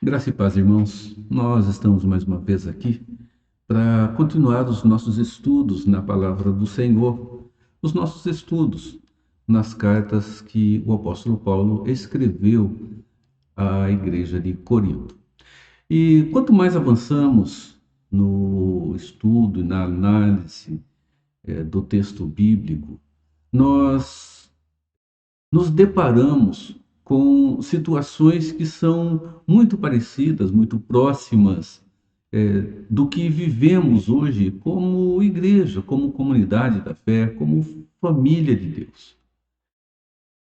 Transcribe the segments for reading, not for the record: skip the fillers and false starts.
Graça e paz, irmãos. Nós estamos mais uma vez aqui para continuar os nossos estudos na palavra do Senhor, os nossos estudos nas cartas que o apóstolo Paulo escreveu à igreja de Corinto. E quanto mais avançamos no estudo e na análise do texto bíblico, nós nos deparamos com situações que são muito parecidas, muito próximas do que vivemos hoje como igreja, como comunidade da fé, como família de Deus.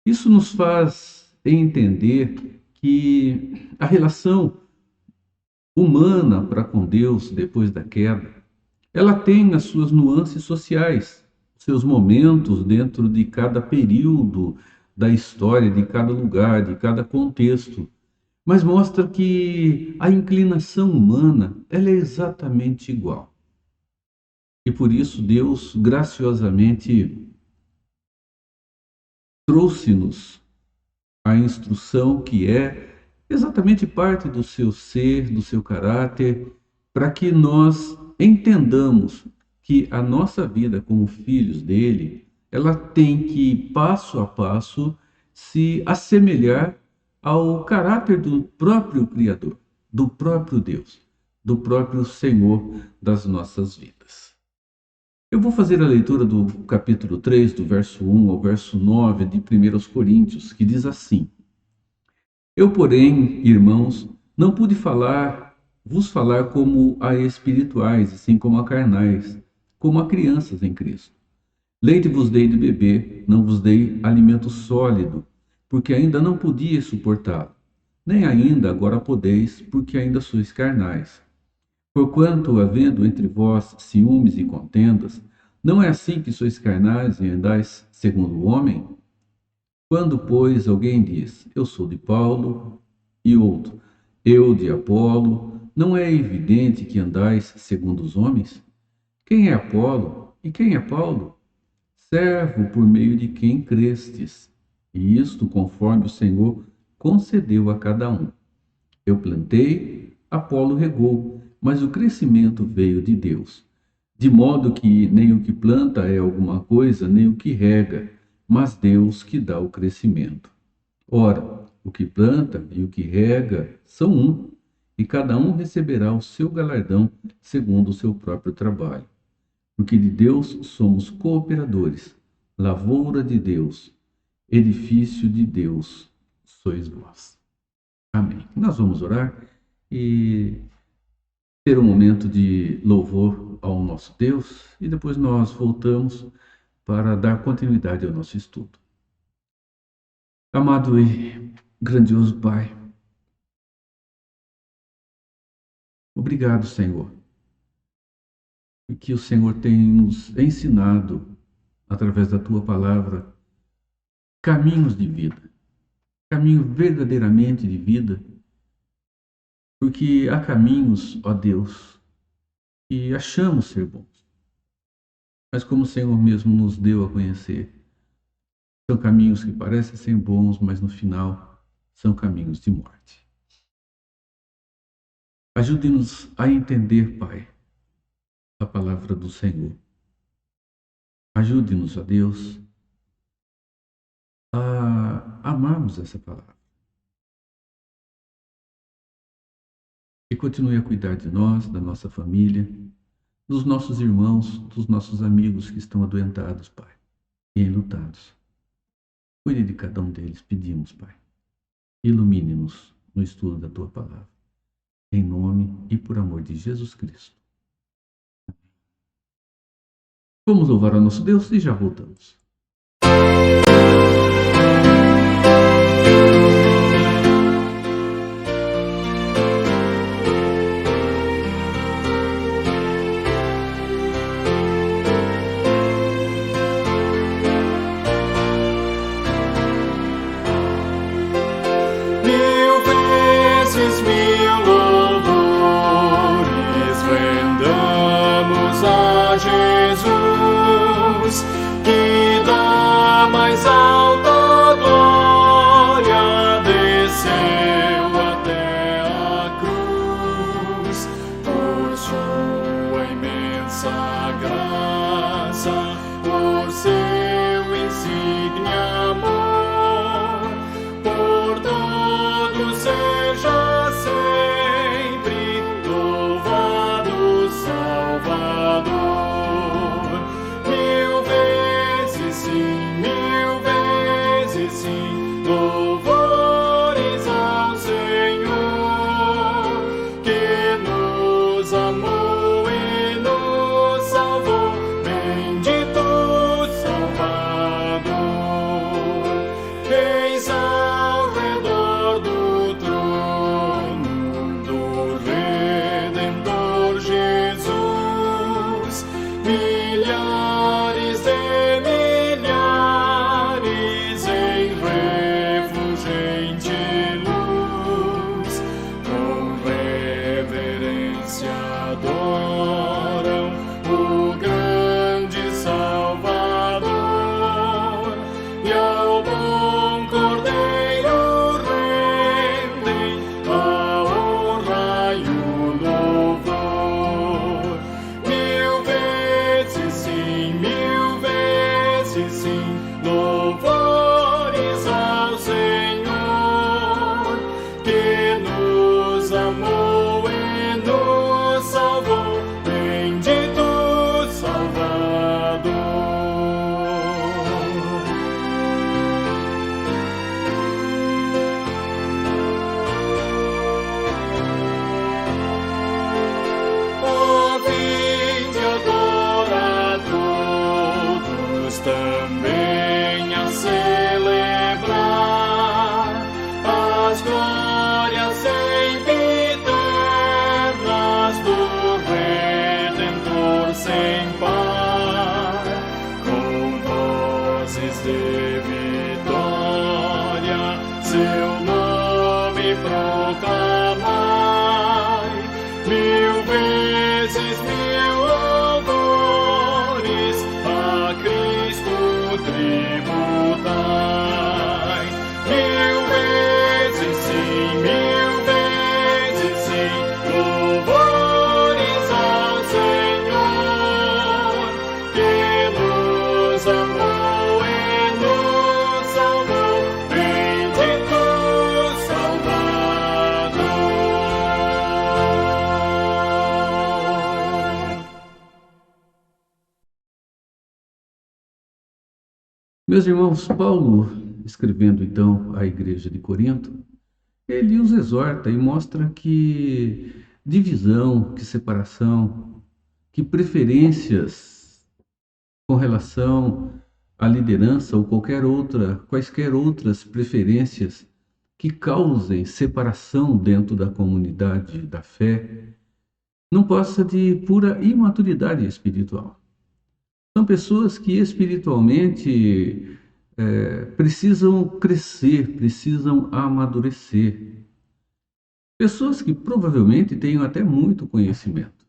Isso nos faz entender que a relação humana para com Deus depois da queda, ela tem as suas nuances sociais, seus momentos dentro de cada período da história, de cada lugar, de cada contexto, mas mostra que a inclinação humana, ela é exatamente igual. E por isso Deus graciosamente trouxe-nos a instrução que é exatamente parte do seu ser, do seu caráter, para que nós entendamos que a nossa vida como filhos dele, ela tem que, passo a passo, se assemelhar ao caráter do próprio Criador, do próprio Deus, do próprio Senhor das nossas vidas. Eu vou fazer a leitura do capítulo 3, do verso 1 ao verso 9 de 1 Coríntios, que diz assim: Eu, porém, irmãos, não pude vos falar como a espirituais, assim como a carnais, como a crianças em Cristo. Leite vos dei de beber, não vos dei alimento sólido, porque ainda não podíeis suportá-lo. Nem ainda agora podeis, porque ainda sois carnais. Porquanto, havendo entre vós ciúmes e contendas, não é assim que sois carnais e andais segundo o homem? Quando, pois, alguém diz, eu sou de Paulo, e outro, eu de Apolo, não é evidente que andais segundo os homens? Quem é Apolo e quem é Paulo? Servo por meio de quem crestes, e isto conforme o Senhor concedeu a cada um. Eu plantei, Apolo regou, mas o crescimento veio de Deus. De modo que nem o que planta é alguma coisa, nem o que rega, mas Deus que dá o crescimento. Ora, o que planta e o que rega são um, e cada um receberá o seu galardão segundo o seu próprio trabalho. Porque de Deus somos cooperadores, lavoura de Deus, edifício de Deus sois vós. Amém. Nós vamos orar e ter um momento de louvor ao nosso Deus e depois nós voltamos para dar continuidade ao nosso estudo. Amado e grandioso Pai, obrigado, Senhor, porque o Senhor tem nos ensinado, através da Tua palavra, caminhos de vida, caminho verdadeiramente de vida, porque há caminhos, ó Deus, que achamos ser bons, mas como o Senhor mesmo nos deu a conhecer, são caminhos que parecem ser bons, mas no final são caminhos de morte. Ajude-nos a entender, Pai, a palavra do Senhor. Ajude-nos, ó Deus, a amarmos essa palavra. E continue a cuidar de nós, da nossa família, dos nossos irmãos, dos nossos amigos que estão adoentados, Pai, e enlutados. Cuide de cada um deles, pedimos, Pai. Ilumine-nos no estudo da Tua palavra. Em nome e por amor de Jesus Cristo. Vamos louvar ao nosso Deus e já voltamos. Jesus, que da mais alta glória desceu até a mil vezes sim, louvores ao Senhor, que nos amou e nos salvou, bendito Salvador. Eis ao redor do trono do Redentor Jesus, milhares e milhares em refulgente luz, com reverência adoram o grande Salvador, e ao bom Cordeiro rendem a honra e o louvor. Mil vezes sim, louvores ao Senhor, que nos amou e nos salvou, bendito Salvador. Oh, vinde agora todos também a celebrar as glórias sempiternas do Redentor sem par, com vozes de vitória seu nome proclamai, mil vezes mil louvores a Cristo tributai. Mil vezes sim, louvores ao Senhor, que nos amou e nos salvou, bendito Salvador. Meus irmãos, Paulo, escrevendo então à igreja de Corinto, ele os exorta e mostra que divisão, que separação, que preferências com relação à liderança ou quaisquer outras preferências que causem separação dentro da comunidade da fé, não passa de pura imaturidade espiritual. São pessoas que espiritualmente precisam crescer, precisam amadurecer. Pessoas que provavelmente tenham até muito conhecimento,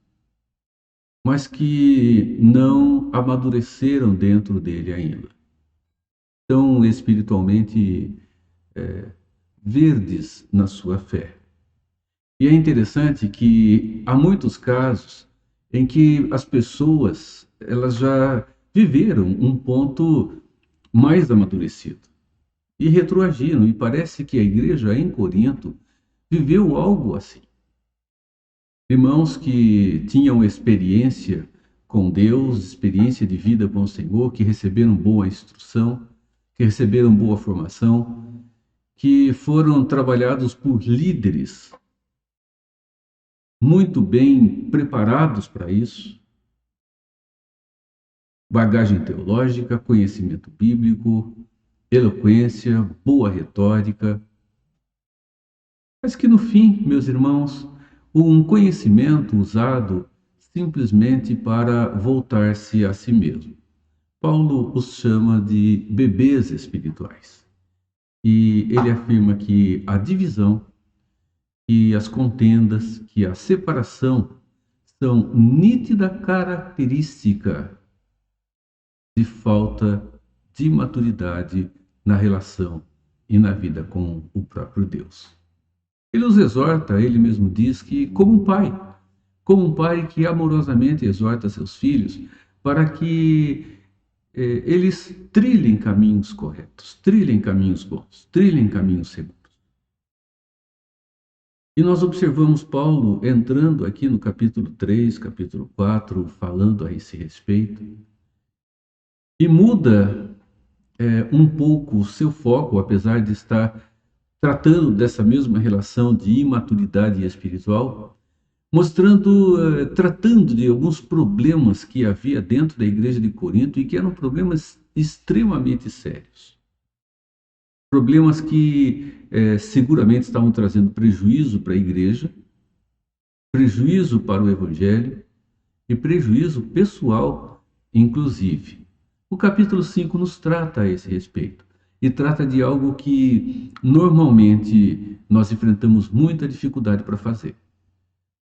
mas que não amadureceram dentro dele ainda. Estão espiritualmente verdes na sua fé. E é interessante que há muitos casos em que as pessoas elas já viveram um ponto mais amadurecido e retroagiram, e parece que a igreja em Corinto viveu algo assim. Irmãos que tinham experiência com Deus, experiência de vida com o Senhor, que receberam boa instrução, que receberam boa formação, que foram trabalhados por líderes muito bem preparados para isso, bagagem teológica, conhecimento bíblico, eloquência, boa retórica, mas que no fim, meus irmãos, um conhecimento usado simplesmente para voltar-se a si mesmo. Paulo os chama de bebês espirituais. E ele afirma que a divisão, que as contendas, que a separação são nítida característica de falta de maturidade na relação e na vida com o próprio Deus. Ele os exorta, ele mesmo diz que como um pai que amorosamente exorta seus filhos para que eles trilhem caminhos corretos, trilhem caminhos bons, trilhem caminhos seguros. E nós observamos Paulo entrando aqui no capítulo 3, capítulo 4, falando a esse respeito, e muda um pouco o seu foco, apesar de estar tratando dessa mesma relação de imaturidade espiritual, mostrando, tratando de alguns problemas que havia dentro da igreja de Corinto e que eram problemas extremamente sérios. Problemas que seguramente estavam trazendo prejuízo para a igreja, prejuízo para o evangelho e prejuízo pessoal, inclusive. O capítulo 5 nos trata a esse respeito e trata de algo que normalmente nós enfrentamos muita dificuldade para fazer: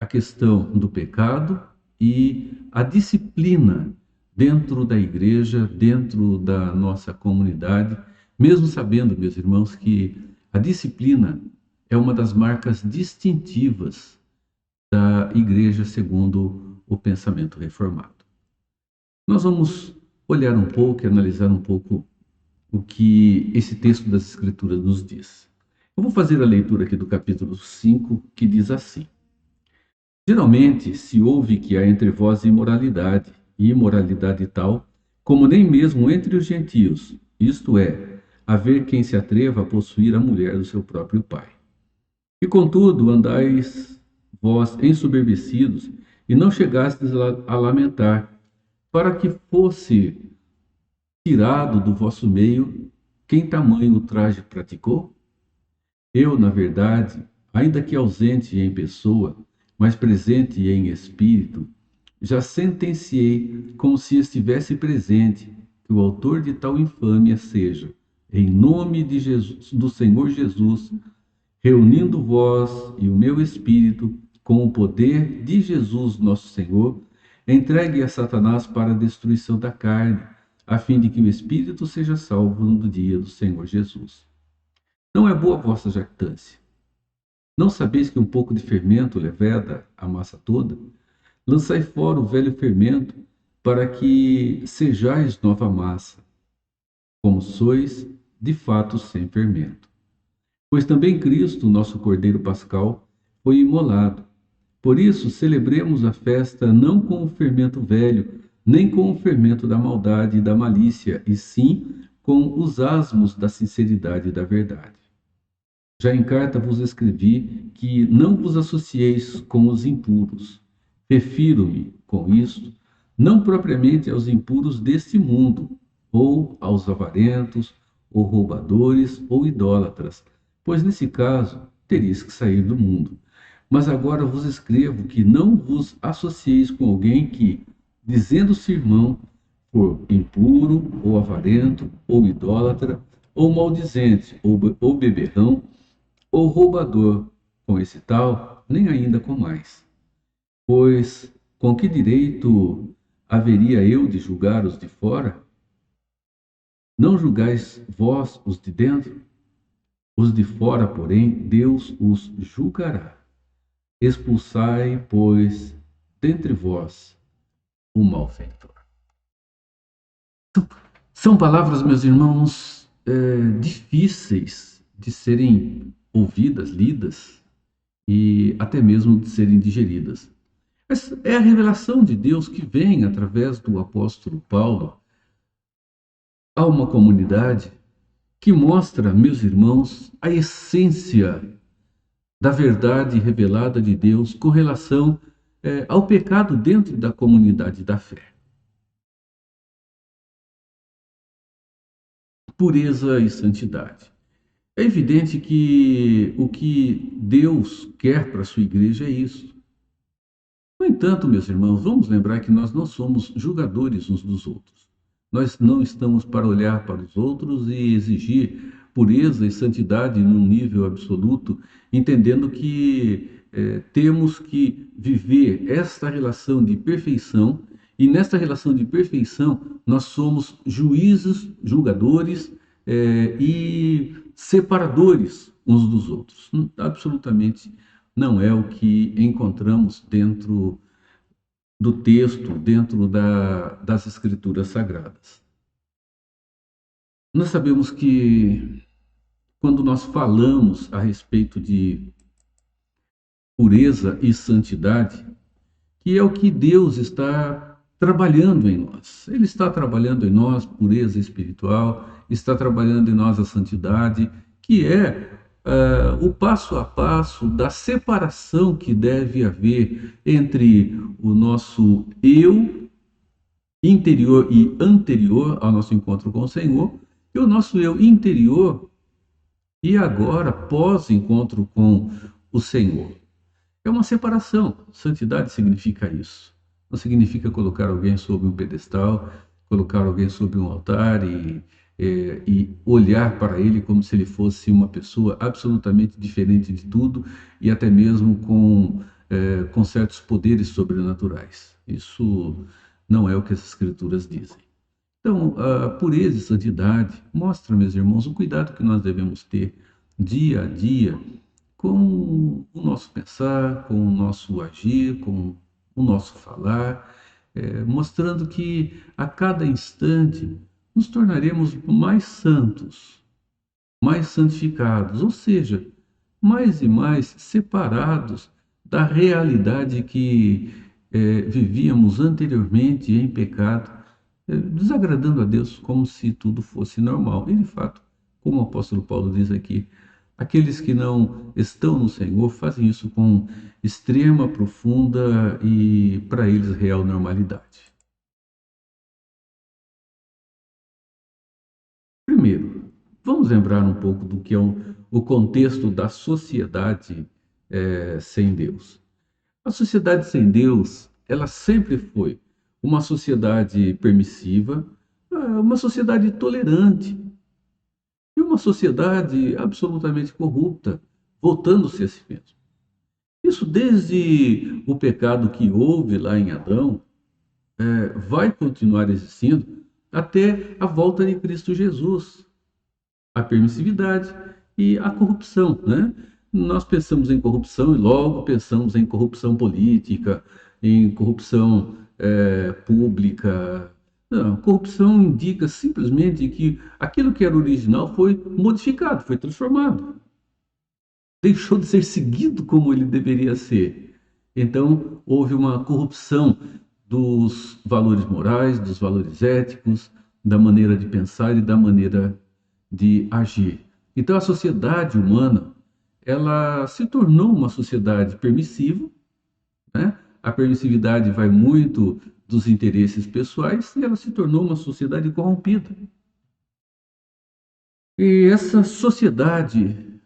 a questão do pecado e a disciplina dentro da igreja, dentro da nossa comunidade, mesmo sabendo, meus irmãos, que a disciplina é uma das marcas distintivas da igreja segundo o pensamento reformado. Nós vamos olhar um pouco e analisar um pouco o que esse texto das Escrituras nos diz. Eu vou fazer a leitura aqui do capítulo 5, que diz assim: Geralmente se ouve que há entre vós imoralidade, e imoralidade tal, como nem mesmo entre os gentios, isto é, haver quem se atreva a possuir a mulher do seu próprio pai. E contudo andais vós ensoberbecidos, e não chegastes a lamentar, para que fosse tirado do vosso meio quem tamanho ultraje praticou? Eu, na verdade, ainda que ausente em pessoa, mas presente em espírito, já sentenciei, como se estivesse presente, que o autor de tal infâmia seja, em nome de Jesus, do Senhor Jesus, reunindo vós e o meu espírito, com o poder de Jesus nosso Senhor, entregue a Satanás para a destruição da carne, a fim de que o espírito seja salvo no dia do Senhor Jesus. Não é boa a vossa jactância. Não sabeis que um pouco de fermento leveda a massa toda? Lançai fora o velho fermento, para que sejais nova massa, como sois, de fato, sem fermento. Pois também Cristo, nosso Cordeiro Pascal, foi imolado. Por isso, celebremos a festa não com o fermento velho, nem com o fermento da maldade e da malícia, e sim com os asmos da sinceridade e da verdade. Já em carta vos escrevi que não vos associeis com os impuros. Refiro-me, com isto, não propriamente aos impuros deste mundo, ou aos avarentos, ou roubadores, ou idólatras, pois nesse caso teríeis que sair do mundo. Mas agora vos escrevo que não vos associeis com alguém que, dizendo-se irmão, for impuro, ou avarento, ou idólatra, ou maldizente, ou beberrão, ou roubador, com esse tal, nem ainda com mais. Pois com que direito haveria eu de julgar os de fora? Não julgais vós os de dentro? Os de fora, porém, Deus os julgará. Expulsai, pois, dentre vós o malfeitor. São palavras, meus irmãos, difíceis de serem ouvidas, lidas e até mesmo de serem digeridas. Mas é a revelação de Deus que vem através do apóstolo Paulo a uma comunidade que mostra, meus irmãos, a essência da verdade revelada de Deus com relação ao pecado dentro da comunidade da fé. Pureza e santidade. É evidente que o que Deus quer para a sua igreja é isso. No entanto, meus irmãos, vamos lembrar que nós não somos julgadores uns dos outros. Nós não estamos para olhar para os outros e exigir pureza e santidade num nível absoluto, entendendo que temos que viver esta relação de perfeição, e nesta relação de perfeição nós somos juízes, julgadores e separadores uns dos outros. Absolutamente não é o que encontramos dentro do texto, dentro das Escrituras Sagradas. Nós sabemos que quando nós falamos a respeito de pureza e santidade, que é o que Deus está trabalhando em nós. Ele está trabalhando em nós pureza espiritual, está trabalhando em nós a santidade, que é o passo a passo da separação que deve haver entre o nosso eu interior e anterior ao nosso encontro com o Senhor e o nosso eu interior e agora pós-encontro com o Senhor. É uma separação. Santidade significa isso. Não significa colocar alguém sobre um pedestal, colocar alguém sobre um altar e olhar para ele como se ele fosse uma pessoa absolutamente diferente de tudo e até mesmo com certos poderes sobrenaturais. Isso não é o que as Escrituras dizem. Então, a pureza e santidade mostra, meus irmãos, o cuidado que nós devemos ter dia a dia com o nosso pensar, com o nosso agir, com o nosso falar, mostrando que a cada instante nos tornaremos mais santos, mais santificados, ou seja, mais e mais separados da realidade que vivíamos anteriormente em pecado, desagradando a Deus como se tudo fosse normal. E de fato, como o apóstolo Paulo diz aqui, aqueles que não estão no Senhor fazem isso com extrema, profunda e, para eles, real normalidade. Primeiro, vamos lembrar um pouco do que é o contexto da sociedade sem Deus. A sociedade sem Deus, ela sempre foi uma sociedade permissiva, uma sociedade tolerante e uma sociedade absolutamente corrupta, voltando-se a si mesmo. Isso desde o pecado que houve lá em Adão, vai continuar existindo até a volta de Cristo Jesus. A permissividade e a corrupção, né? Nós pensamos em corrupção e logo pensamos em corrupção política, em corrupção pública. Não, corrupção indica simplesmente que aquilo que era original foi modificado, foi transformado. Deixou de ser seguido como ele deveria ser. Então, houve uma corrupção dos valores morais, dos valores éticos, da maneira de pensar e da maneira de agir. Então, a sociedade humana, ela se tornou uma sociedade permissiva, né? A permissividade vai muito dos interesses pessoais e ela se tornou uma sociedade corrompida. E essa sociedade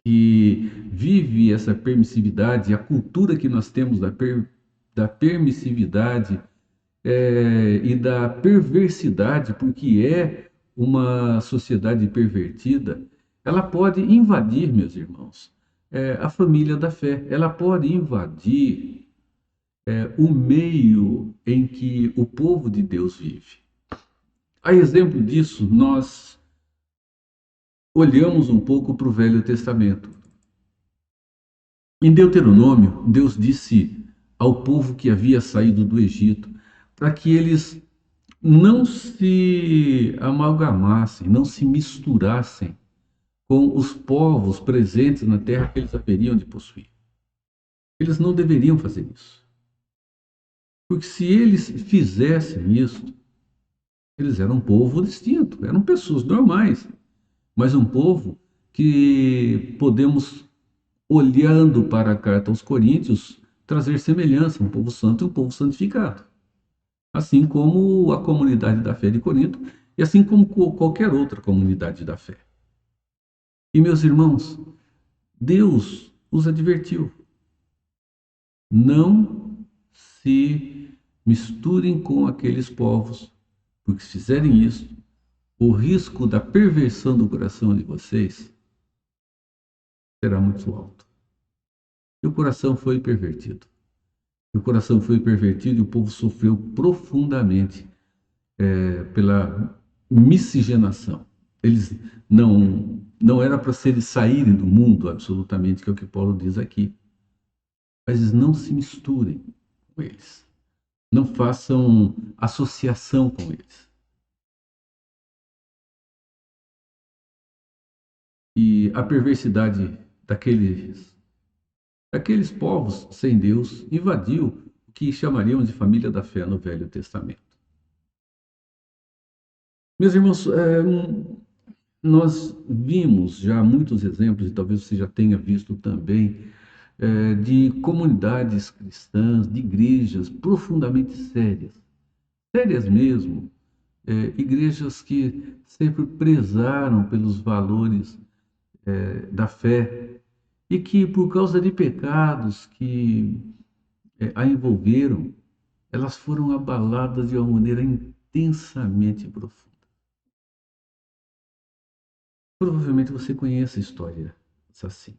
que vive essa permissividade, a cultura que nós temos da permissividade e da perversidade, porque é uma sociedade pervertida, ela pode invadir, meus irmãos, a família da fé, ela pode invadir o meio em que o povo de Deus vive. A exemplo disso, nós olhamos um pouco para o Velho Testamento. Em Deuteronômio, Deus disse ao povo que havia saído do Egito para que eles não se amalgamassem, não se misturassem com os povos presentes na terra que eles haveriam de possuir. Eles não deveriam fazer isso. Porque se eles fizessem isso, eles eram um povo distinto, eram pessoas normais, mas um povo que podemos, olhando para a carta aos Coríntios, trazer semelhança, um povo santo e um povo santificado. Assim como a comunidade da fé de Corinto e assim como qualquer outra comunidade da fé. E, meus irmãos, Deus os advertiu. Não se misturem com aqueles povos, porque se fizerem isso, o risco da perversão do coração de vocês será muito alto. E o coração foi pervertido. O coração foi pervertido e o povo sofreu profundamente pela miscigenação. Eles não era para eles saírem do mundo absolutamente, que é o que Paulo diz aqui. Mas eles não se misturem com eles. Não façam associação com eles. E a perversidade daqueles povos sem Deus invadiu o que chamariam de família da fé no Velho Testamento. Meus irmãos, nós vimos já muitos exemplos, e talvez você já tenha visto também, de comunidades cristãs, de igrejas profundamente sérias, sérias mesmo, igrejas que sempre prezaram pelos valores da fé e que, por causa de pecados que a envolveram, elas foram abaladas de uma maneira intensamente profunda. Provavelmente você conhece a história assim.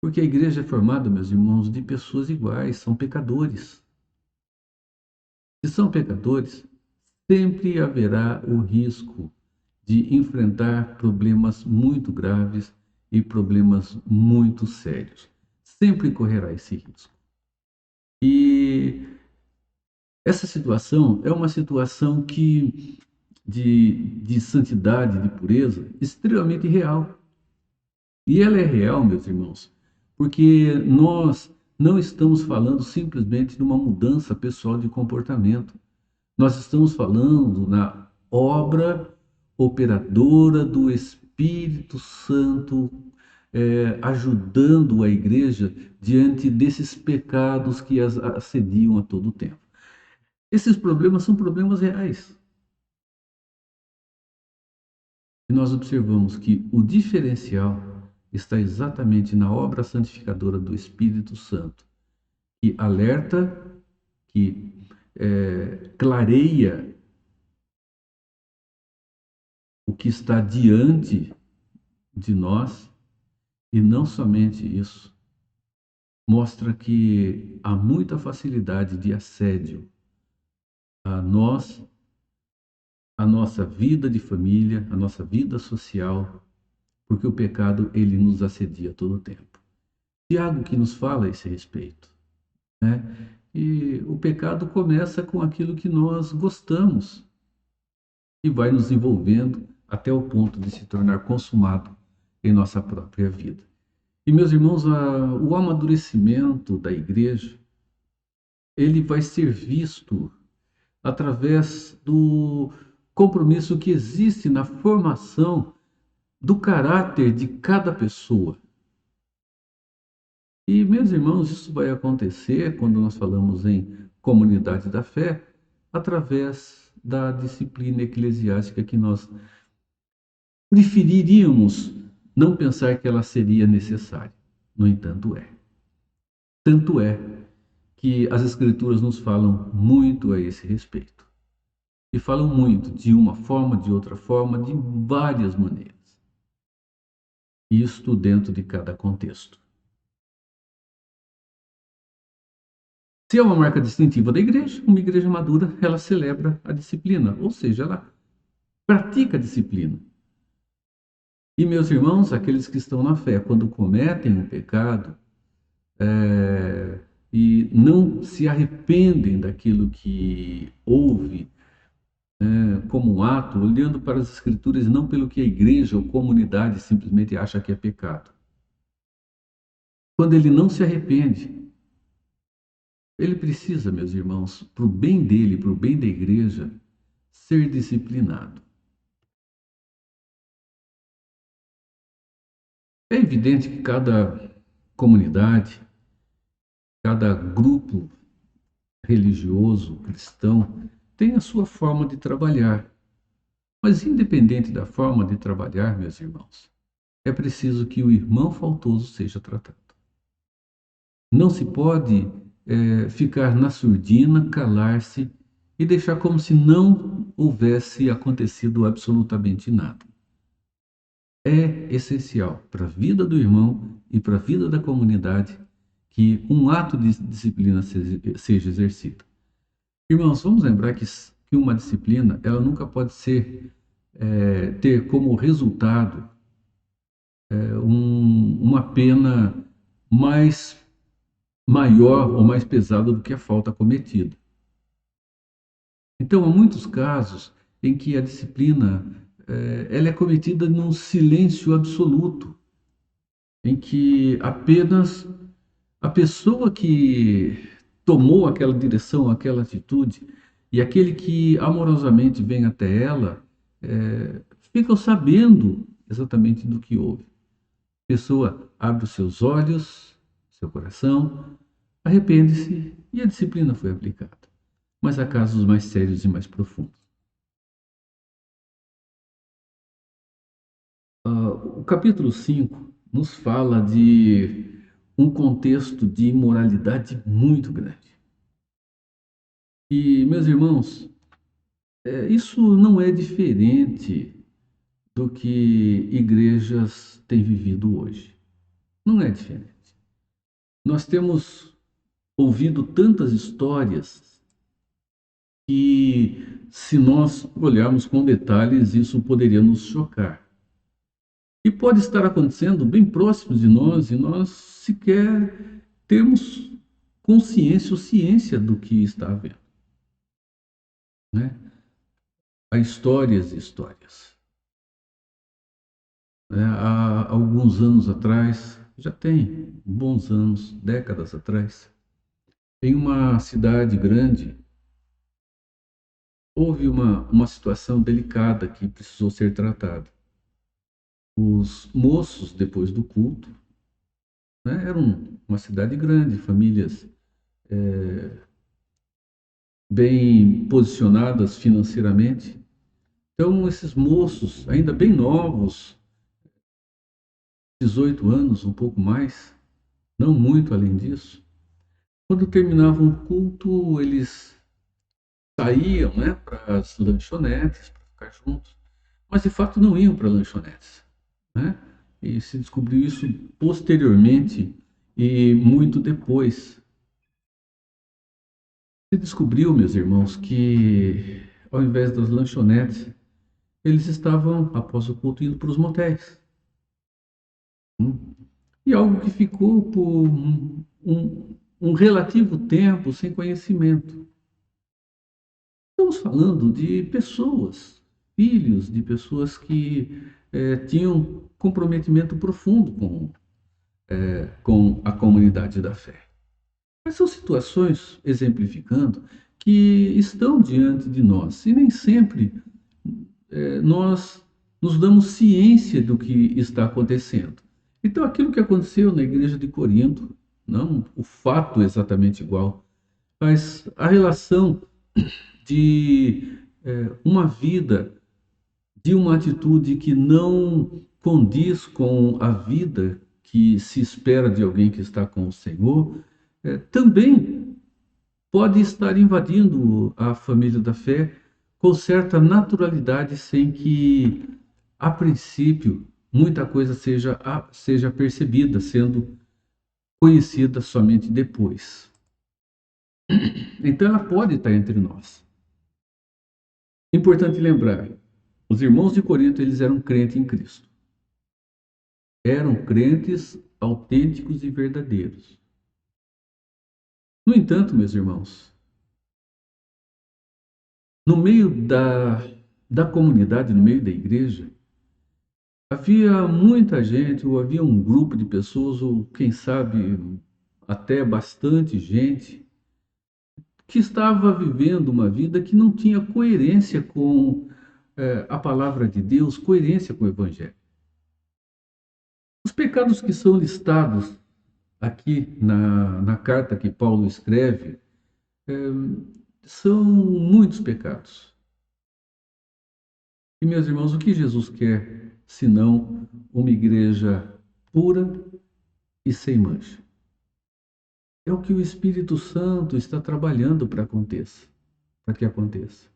Porque a igreja é formada, meus irmãos, de pessoas iguais, são pecadores. Se são pecadores, sempre haverá o risco de enfrentar problemas muito graves e problemas muito sérios. Sempre correrá esse risco. E essa situação é uma situação de santidade, de pureza, extremamente real. E ela é real, meus irmãos, porque nós não estamos falando simplesmente de uma mudança pessoal de comportamento. Nós estamos falando na obra operadora do Espírito Santo, ajudando a igreja diante desses pecados que as assediam a todo tempo. Esses problemas são problemas reais. E nós observamos que o diferencial está exatamente na obra santificadora do Espírito Santo, que alerta, que clareia o que está diante de nós, e não somente isso, mostra que há muita facilidade de assédio a nós, a nossa vida de família, a nossa vida social, porque o pecado ele nos assedia todo o tempo. Tiago que nos fala a esse respeito, né? E o pecado começa com aquilo que nós gostamos e vai nos envolvendo até o ponto de se tornar consumado em nossa própria vida. E, meus irmãos, o amadurecimento da igreja, ele vai ser visto através do compromisso que existe na formação do caráter de cada pessoa. E, meus irmãos, isso vai acontecer quando nós falamos em comunidade da fé, através da disciplina eclesiástica que nós preferiríamos não pensar que ela seria necessária. No entanto, é. Tanto é que as Escrituras nos falam muito a esse respeito. E falam muito, de uma forma, de outra forma, de várias maneiras. Isto dentro de cada contexto. Se é uma marca distintiva da igreja, uma igreja madura, ela celebra a disciplina, ou seja, ela pratica a disciplina. E, meus irmãos, aqueles que estão na fé, quando cometem um pecado e não se arrependem daquilo que houve como um ato, olhando para as Escrituras e não pelo que a igreja ou comunidade simplesmente acha que é pecado. Quando ele não se arrepende, ele precisa, meus irmãos, para o bem dele, para o bem da igreja, ser disciplinado. É evidente que cada comunidade, cada grupo religioso, cristão, tem a sua forma de trabalhar. Mas, independente da forma de trabalhar, meus irmãos, é preciso que o irmão faltoso seja tratado. Não se pode ficar na surdina, calar-se e deixar como se não houvesse acontecido absolutamente nada. É essencial para a vida do irmão e para a vida da comunidade que um ato de disciplina seja exercido. Irmãos, vamos lembrar que uma disciplina ela nunca pode ter como resultado uma pena maior ou mais pesada do que a falta cometida. Então, há muitos casos em que a disciplina ela é cometida num silêncio absoluto, em que apenas a pessoa que tomou aquela direção, aquela atitude, e aquele que amorosamente vem até ela, ficam sabendo exatamente do que houve. A pessoa abre os seus olhos, seu coração, arrepende-se e a disciplina foi aplicada. Mas há casos mais sérios e mais profundos. O capítulo 5 nos fala de um contexto de imoralidade muito grande. E, meus irmãos, isso não é diferente do que igrejas têm vivido hoje. Não é diferente. Nós temos ouvido tantas histórias que, se nós olharmos com detalhes, isso poderia nos chocar. E pode estar acontecendo bem próximo de nós e nós sequer temos consciência ou ciência do que está havendo, né? Há histórias e histórias. Há alguns anos atrás, já tem bons anos, décadas atrás, em uma cidade grande, houve uma situação delicada que precisou ser tratada. Os moços, depois do culto, né, era uma cidade grande, famílias bem posicionadas financeiramente. Então, esses moços, ainda bem novos, 18 anos, um pouco mais, não muito além disso, quando terminavam o culto, eles saíam, né, para as lanchonetes, para ficar juntos, mas de fato não iam para lanchonetes, né? E se descobriu isso posteriormente e muito depois. Se descobriu, meus irmãos, que ao invés das lanchonetes, eles estavam, após o culto, indo para os motéis. E algo que ficou por um relativo tempo sem conhecimento. Estamos falando de pessoas, filhos de pessoas que tinham comprometimento profundo com a comunidade da fé. Mas são situações, exemplificando, que estão diante de nós e nem sempre nós nos damos ciência do que está acontecendo. Então, aquilo que aconteceu na igreja de Corinto, não o fato exatamente igual, mas a relação de uma vida, de uma atitude que não condiz com a vida que se espera de alguém que está com o Senhor, também pode estar invadindo a família da fé com certa naturalidade, sem que, a princípio, muita coisa seja percebida, sendo conhecida somente depois. Então, ela pode estar entre nós. Importante lembrar, os irmãos de Corinto, eles eram crentes em Cristo. Eram crentes autênticos e verdadeiros. No entanto, meus irmãos, no meio da comunidade, no meio da igreja, havia muita gente, ou havia um grupo de pessoas, ou quem sabe até bastante gente, que estava vivendo uma vida que não tinha coerência com a palavra de Deus, coerência com o Evangelho. Os pecados que são listados aqui na carta que Paulo escreve são muitos pecados. E, meus irmãos, o que Jesus quer, senão uma igreja pura e sem mancha? É o que o Espírito Santo está trabalhando para que aconteça.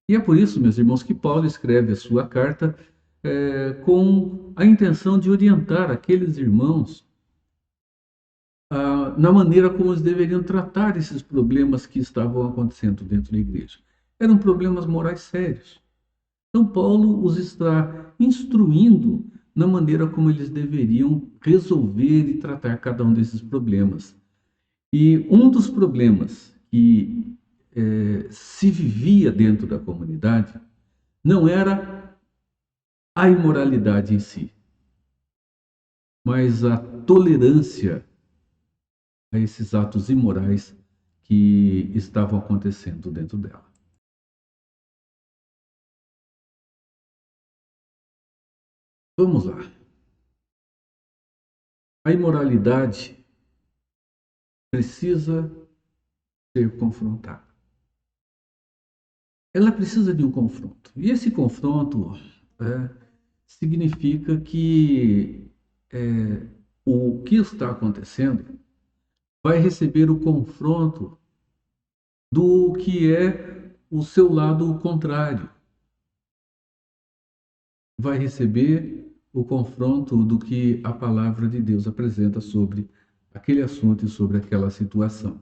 E é por isso, meus irmãos, que Paulo escreve a sua carta com a intenção de orientar aqueles irmãos na maneira como eles deveriam tratar esses problemas que estavam acontecendo dentro da igreja. Eram problemas morais sérios. Então, Paulo os está instruindo na maneira como eles deveriam resolver e tratar cada um desses problemas. E um dos problemas que se vivia dentro da comunidade não era a imoralidade em si, mas a tolerância a esses atos imorais que estavam acontecendo dentro dela. Vamos lá. A imoralidade precisa ser confrontada. Ela precisa de um confronto. E esse confronto significa que o que está acontecendo vai receber o confronto do que é o seu lado contrário. Vai receber o confronto do que a palavra de Deus apresenta sobre aquele assunto e sobre aquela situação.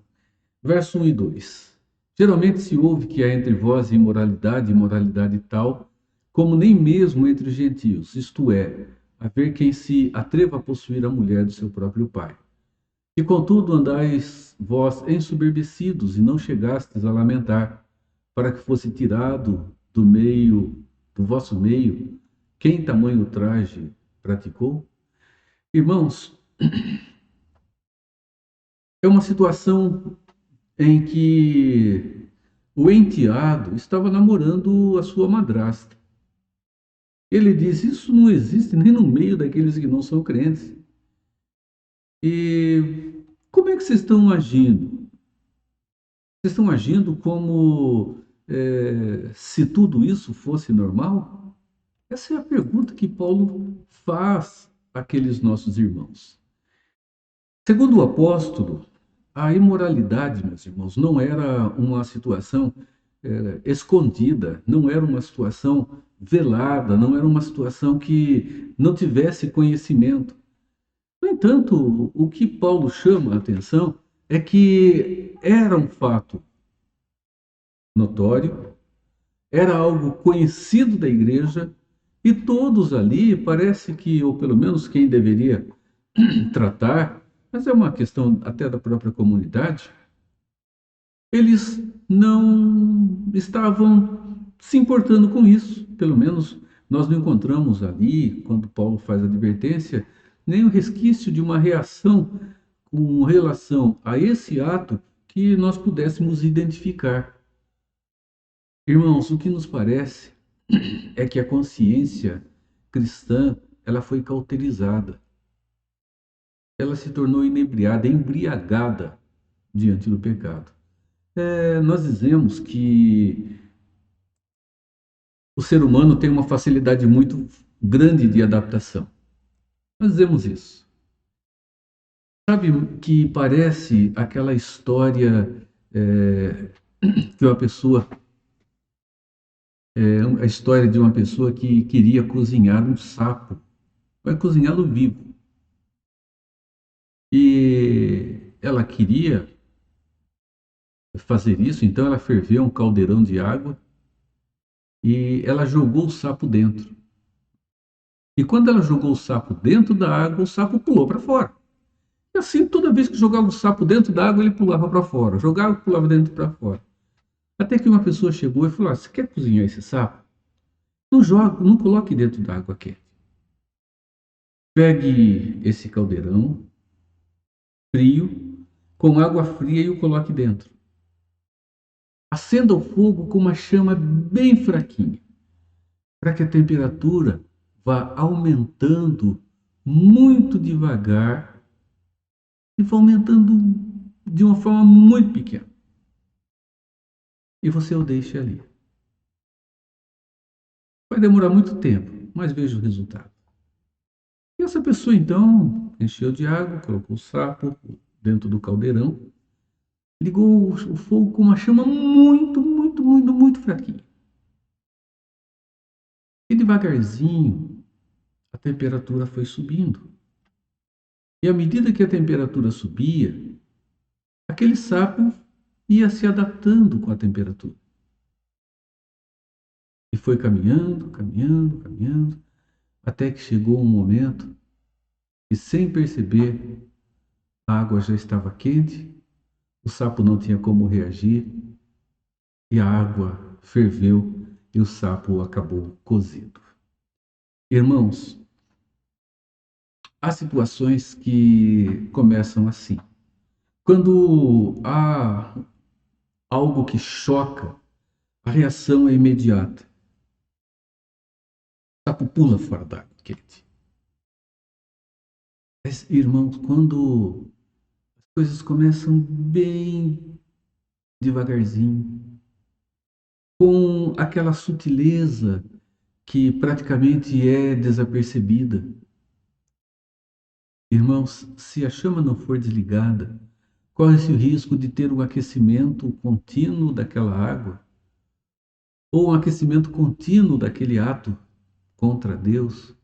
Verso 1 e 2. Geralmente se ouve que há entre vós imoralidade, imoralidade tal, como nem mesmo entre os gentios, isto é, haver quem se atreva a possuir a mulher do seu próprio pai. E contudo andais vós ensoberbecidos e não chegastes a lamentar, para que fosse tirado do vosso meio, quem tamanho ultraje praticou? Irmãos, é uma situação em que o enteado estava namorando a sua madrasta. Ele diz: isso não existe nem no meio daqueles que não são crentes. E como é que vocês estão agindo? Vocês estão agindo como se tudo isso fosse normal? Essa é a pergunta que Paulo faz àqueles nossos irmãos. Segundo o apóstolo, a imoralidade, meus irmãos, não era uma situação escondida, não era uma situação velada, não era uma situação que não tivesse conhecimento. No entanto, o que Paulo chama a atenção é que era um fato notório, era algo conhecido da igreja e todos ali, parece que, ou pelo menos quem deveria tratar, mas é uma questão até da própria comunidade, eles não estavam se importando com isso. Pelo menos nós não encontramos ali, quando Paulo faz a advertência, nem o resquício de uma reação com relação a esse ato que nós pudéssemos identificar. Irmãos, o que nos parece é que a consciência cristã ela foi cauterizada. Ela se tornou inebriada, embriagada diante do pecado. Nós dizemos que o ser humano tem uma facilidade muito grande de adaptação. Nós dizemos isso. Sabe que parece aquela história que uma pessoa, a história de uma pessoa que queria cozinhar um sapo, vai cozinhá-lo vivo. E ela queria fazer isso, então ela ferveu um caldeirão de água e ela jogou o sapo dentro. E quando ela jogou o sapo dentro da água, o sapo pulou para fora. E assim, toda vez que jogava o sapo dentro da água, ele pulava para fora. Jogava, pulava dentro para fora. Até que uma pessoa chegou e falou: você quer cozinhar esse sapo? Não jogue, não coloque dentro da água quente. Pegue esse caldeirão frio, com água fria e o coloque dentro. Acenda o fogo com uma chama bem fraquinha, para que a temperatura vá aumentando muito devagar e vá aumentando de uma forma muito pequena. E você o deixa ali. Vai demorar muito tempo, mas veja o resultado. E essa pessoa então encheu de água, colocou o sapo dentro do caldeirão, ligou o fogo com uma chama muito, muito, muito, muito fraquinha. E devagarzinho a temperatura foi subindo. E à medida que a temperatura subia, aquele sapo ia se adaptando com a temperatura. E foi caminhando, caminhando, caminhando, até que chegou um momento e, sem perceber, a água já estava quente, o sapo não tinha como reagir e a água ferveu e o sapo acabou cozido. Irmãos, há situações que começam assim. Quando há algo que choca, a reação é imediata. O sapo pula fora d'água, quente. Mas, irmãos, quando as coisas começam bem devagarzinho, com aquela sutileza que praticamente é desapercebida, irmãos, se a chama não for desligada, corre-se o risco de ter um aquecimento contínuo daquela água, ou um aquecimento contínuo daquele ato contra Deus,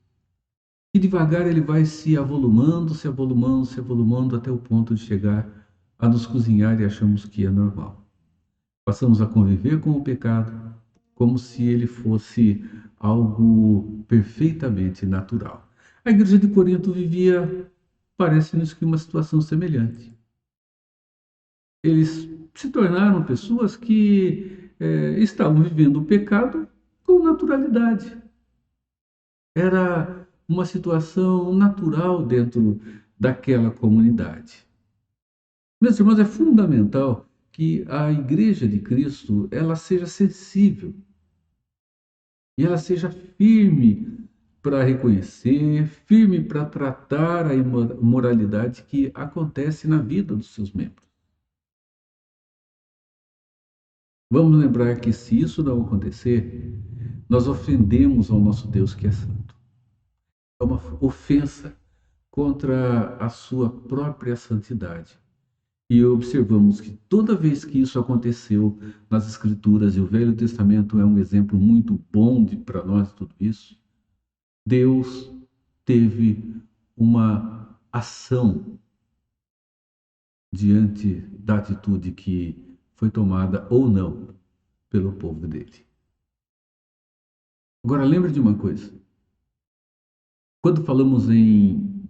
e devagar ele vai se avolumando, se avolumando, se avolumando, até o ponto de chegar a nos cozinhar e achamos que é normal. Passamos a conviver com o pecado como se ele fosse algo perfeitamente natural. A igreja de Corinto vivia, parece-nos que uma situação semelhante. Eles se tornaram pessoas que estavam vivendo o pecado com naturalidade. Era uma situação natural dentro daquela comunidade. Meus irmãos, é fundamental que a Igreja de Cristo ela seja sensível e ela seja firme para reconhecer, firme para tratar a imoralidade que acontece na vida dos seus membros. Vamos lembrar que se isso não acontecer, nós ofendemos ao nosso Deus que é santo. É uma ofensa contra a sua própria santidade. E observamos que toda vez que isso aconteceu nas Escrituras, e o Velho Testamento é um exemplo muito bom para nós de tudo isso, Deus teve uma ação diante da atitude que foi tomada ou não pelo povo dele. Agora, lembre de uma coisa. Quando falamos em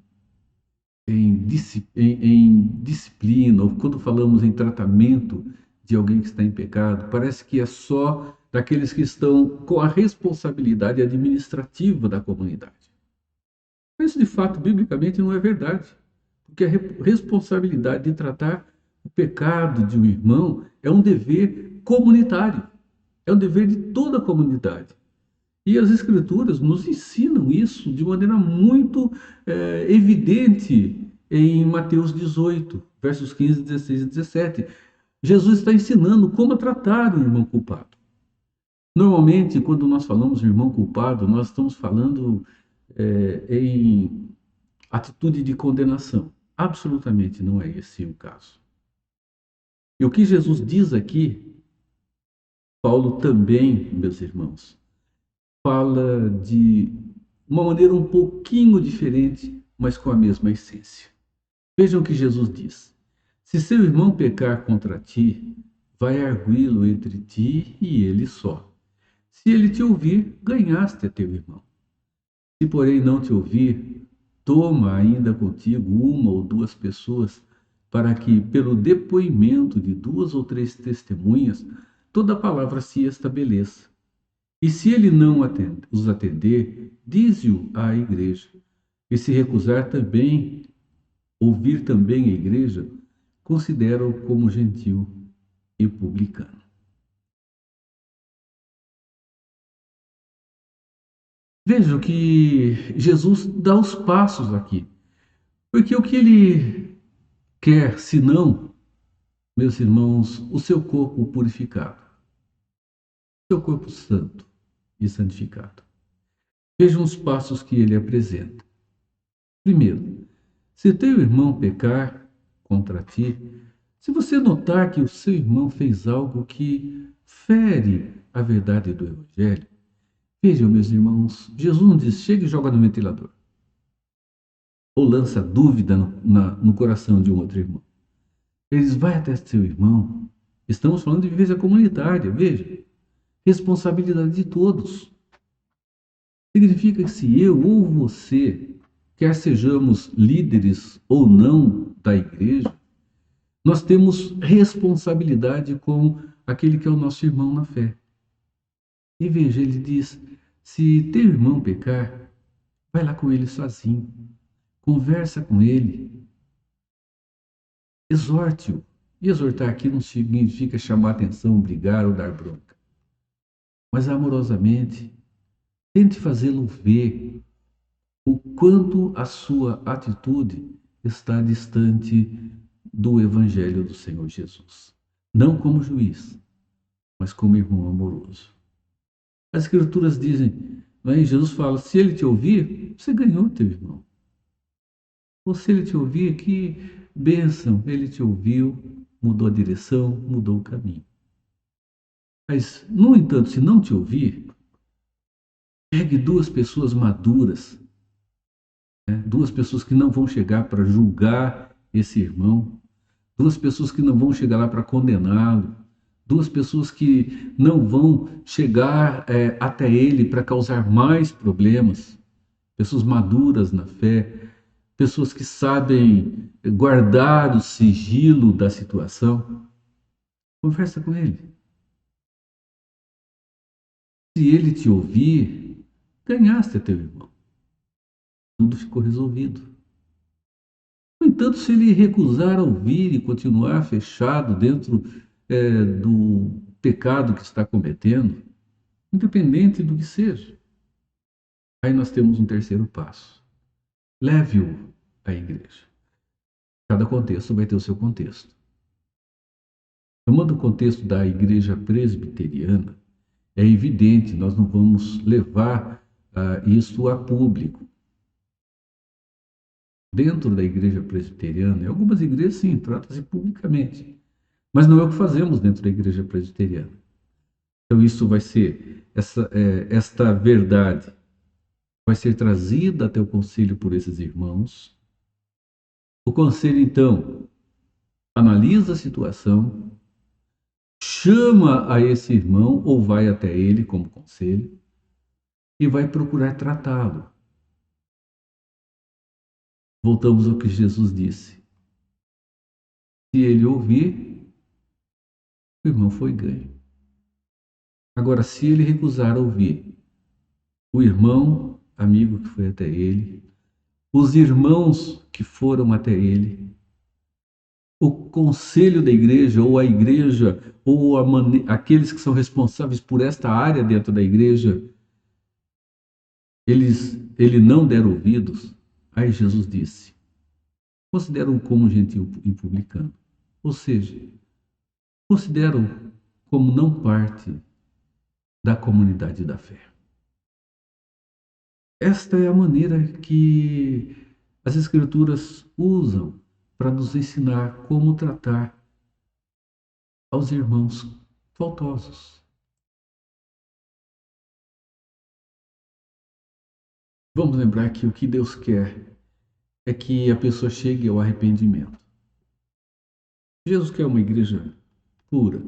disciplina, ou quando falamos em tratamento de alguém que está em pecado, parece que é só daqueles que estão com a responsabilidade administrativa da comunidade. Mas isso, de fato, biblicamente não é verdade. Porque a responsabilidade de tratar o pecado de um irmão é um dever comunitário, é um dever de toda a comunidade. E as Escrituras nos ensinam isso de maneira muito evidente em Mateus 18, versos 15, 16 e 17. Jesus está ensinando como tratar o irmão culpado. Normalmente, quando nós falamos de irmão culpado, nós estamos falando em atitude de condenação. Absolutamente não é esse o caso. E o que Jesus diz aqui, Paulo também, meus irmãos, fala de uma maneira um pouquinho diferente, mas com a mesma essência. Vejam o que Jesus diz: se seu irmão pecar contra ti, vai arguí-lo entre ti e ele só. Se ele te ouvir, ganhaste a teu irmão. Se, porém, não te ouvir, toma ainda contigo uma ou duas pessoas, para que, pelo depoimento de duas ou três testemunhas, toda a palavra se estabeleça. E se ele não os atender, dize-o à igreja. E se recusar também, ouvir também a igreja, considera-o como gentil e publicano. Vejam que Jesus dá os passos aqui. Porque o que ele quer, senão, meus irmãos, o seu corpo purificado, o seu corpo santo e santificado. Vejam os passos que ele apresenta. Primeiro, se teu irmão pecar contra ti, se você notar que o seu irmão fez algo que fere a verdade do Evangelho, vejam, meus irmãos, Jesus não diz, chega e joga no ventilador. Ou lança dúvida no coração de um outro irmão. Ele diz, vai até seu irmão. Estamos falando de vivência comunitária, veja. Responsabilidade de todos. Significa que se eu ou você, quer sejamos líderes ou não da igreja, nós temos responsabilidade com aquele que é o nosso irmão na fé. E veja, ele diz, se teu irmão pecar, vai lá com ele sozinho, conversa com ele, exorte-o, E exortar aqui não significa chamar atenção, brigar ou dar bronca, mas amorosamente tente fazê-lo ver o quanto a sua atitude está distante do Evangelho do Senhor Jesus. Não como juiz, mas como irmão amoroso. As Escrituras dizem, não é? Jesus fala: se ele te ouvir, você ganhou teu irmão. Ou se ele te ouvir, que bênção, ele te ouviu, mudou a direção, mudou o caminho. Mas, no entanto, se não te ouvir, pegue duas pessoas maduras, né? Duas pessoas que não vão chegar para julgar esse irmão, duas pessoas que não vão chegar lá para condená-lo, duas pessoas que não vão chegar até ele para causar mais problemas, pessoas maduras na fé, pessoas que sabem guardar o sigilo da situação. Conversa com ele. Se ele te ouvir, ganhaste a teu irmão. Tudo ficou resolvido. No entanto, se ele recusar a ouvir e continuar fechado dentro do pecado que está cometendo, independente do que seja, aí nós temos um terceiro passo. Leve-o à igreja. Cada contexto vai ter o seu contexto. Tomando o contexto da igreja presbiteriana, é evidente, nós não vamos levar isso a público. Dentro da igreja presbiteriana, em algumas igrejas sim, trata-se publicamente, mas não é o que fazemos dentro da igreja presbiteriana. Então isso vai ser, esta verdade vai ser trazida até o conselho por esses irmãos. O conselho, então, analisa a situação, chama a esse irmão ou vai até ele como conselho e vai procurar tratá-lo. Voltamos ao que Jesus disse. Se ele ouvir, o irmão foi ganho. Agora, se ele recusar ouvir, o irmão, amigo que foi até ele, os irmãos que foram até ele, o conselho da igreja, ou a igreja, ou aqueles que são responsáveis por esta área dentro da igreja, ele não der ouvidos, aí Jesus disse: consideram como gentil e publicano. Ou seja, consideram como não parte da comunidade da fé. Esta é a maneira que as Escrituras usam para nos ensinar como tratar aos irmãos faltosos. Vamos lembrar que o que Deus quer é que a pessoa chegue ao arrependimento. Jesus quer uma igreja pura.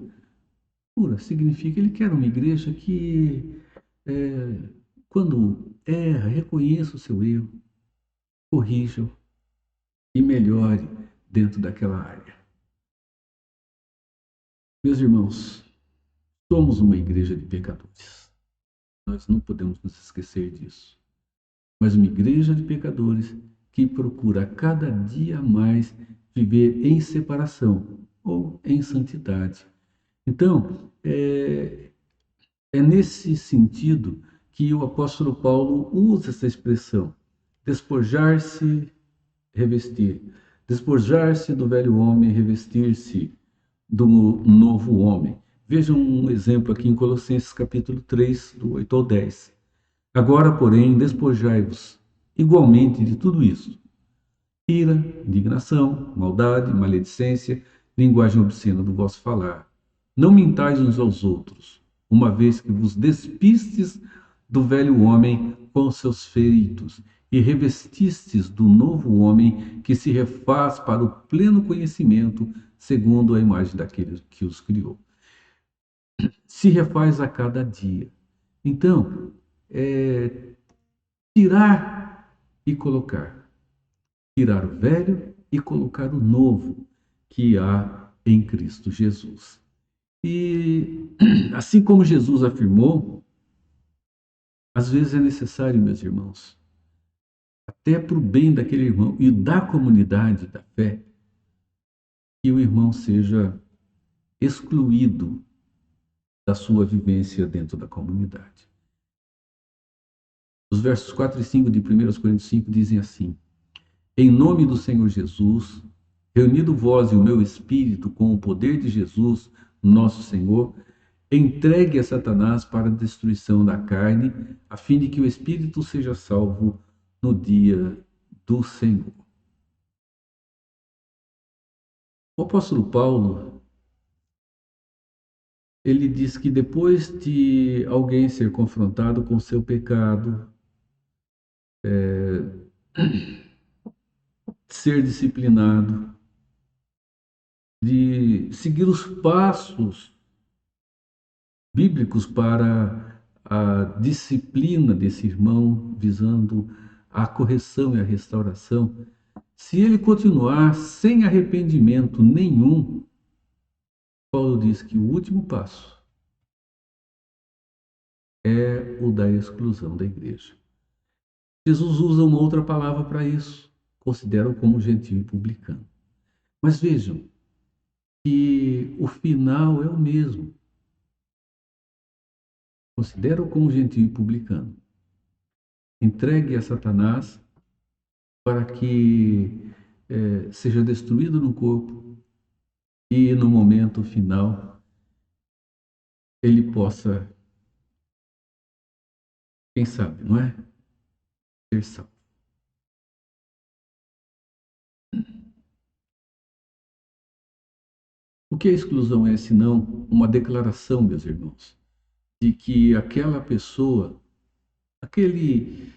Pura significa que ele quer uma igreja que, quando erra, reconheça o seu erro, corrija e melhore dentro daquela área. Meus irmãos, somos uma igreja de pecadores. Nós não podemos nos esquecer disso. Mas uma igreja de pecadores que procura cada dia mais viver em separação ou em santidade. Então, é nesse sentido que o apóstolo Paulo usa essa expressão: despojar-se, revestir. Despojar-se do velho homem, revestir-se do novo homem. Vejam um exemplo aqui em Colossenses capítulo 3, do 8 ao 10. Agora, porém, despojai-vos igualmente de tudo isso: ira, indignação, maldade, maledicência, linguagem obscena do vosso falar. Não mintais uns aos outros, uma vez que vos despistes do velho homem com os seus feitos e revestistes do novo homem que se refaz para o pleno conhecimento segundo a imagem daquele que os criou. Se refaz a cada dia. Então, tirar e colocar. Tirar o velho e colocar o novo que há em Cristo Jesus. E assim como Jesus afirmou, às vezes é necessário, meus irmãos, até para o bem daquele irmão e da comunidade da fé, que o irmão seja excluído da sua vivência dentro da comunidade. Os versos 4 e 5 de 1 Coríntios 5 dizem assim: Em nome do Senhor Jesus, reunido vós e o meu espírito com o poder de Jesus, nosso Senhor, entregue a Satanás para a destruição da carne, a fim de que o espírito seja salvo no dia do Senhor. O apóstolo Paulo, ele diz que depois de alguém ser confrontado com seu pecado, ser disciplinado, de seguir os passos bíblicos para a disciplina desse irmão, visando a correção e a restauração, se ele continuar sem arrependimento nenhum, Paulo diz que o último passo é o da exclusão da igreja. Jesus usa uma outra palavra para isso, considera-o como gentio e publicano. Mas vejam que o final é o mesmo. Considera-o como gentio e publicano. Entregue a Satanás para que seja destruído no corpo e no momento final ele possa, quem sabe, não é? Ser salvo. O que a exclusão é, senão uma declaração, meus irmãos, de que aquela pessoa, aquele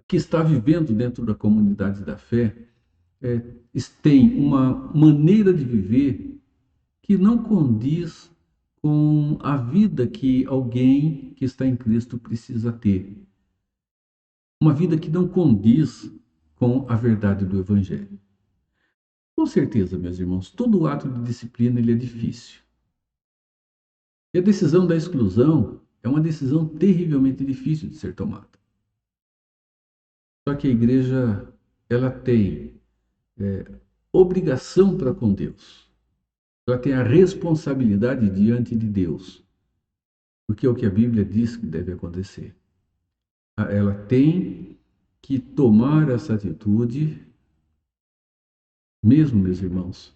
que está vivendo dentro da comunidade da fé, tem uma maneira de viver que não condiz com a vida que alguém que está em Cristo precisa ter. Uma vida que não condiz com a verdade do Evangelho. Com certeza, meus irmãos, todo ato de disciplina ele é difícil. E a decisão da exclusão é uma decisão terrivelmente difícil de ser tomada. Só que a igreja ela tem obrigação para com Deus. Ela tem a responsabilidade diante de Deus. Porque é o que a Bíblia diz que deve acontecer. Ela tem que tomar essa atitude, mesmo, meus irmãos,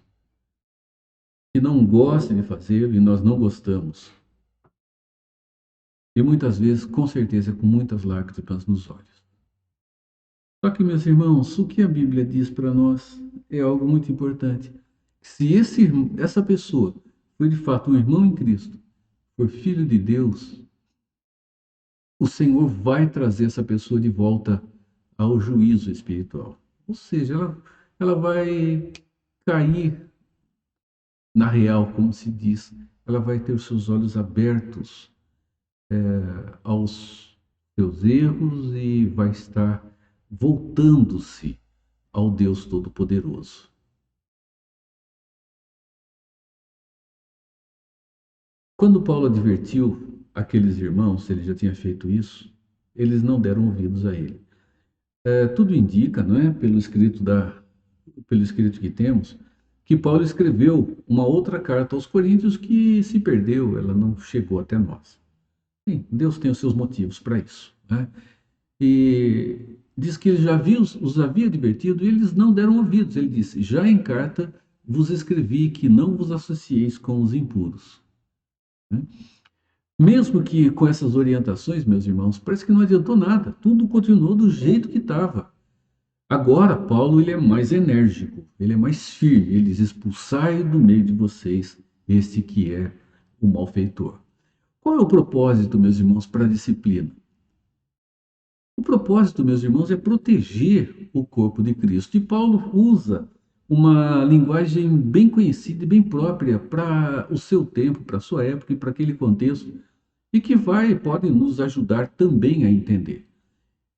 que não gostem de fazê-lo e nós não gostamos. E muitas vezes, com certeza, com muitas lágrimas nos olhos. Só que, meus irmãos, o que a Bíblia diz para nós é algo muito importante. Se essa pessoa foi de fato um irmão em Cristo, for filho de Deus, o Senhor vai trazer essa pessoa de volta ao juízo espiritual. Ou seja, ela vai cair na real, como se diz, ela vai ter os seus olhos abertos aos seus erros e vai estar voltando-se ao Deus Todo-Poderoso. Quando Paulo advertiu aqueles irmãos, ele já tinha feito isso, eles não deram ouvidos a ele. Tudo indica, não é, pelo escrito que temos, que Paulo escreveu uma outra carta aos Coríntios que se perdeu, ela não chegou até nós. Sim, Deus tem os seus motivos para isso, né? E diz que ele já os havia advertido e eles não deram ouvidos. Ele disse: já em carta vos escrevi que não vos associeis com os impuros. Mesmo que com essas orientações, meus irmãos, parece que não adiantou nada. Tudo continuou do jeito que estava. Agora, Paulo ele é mais enérgico, ele é mais firme. Ele diz: expulsai do meio de vocês este que é o malfeitor. Qual é o propósito, meus irmãos, para a disciplina? O propósito, meus irmãos, é proteger o corpo de Cristo. E Paulo usa uma linguagem bem conhecida e bem própria para o seu tempo, para a sua época e para aquele contexto, e que pode nos ajudar também a entender.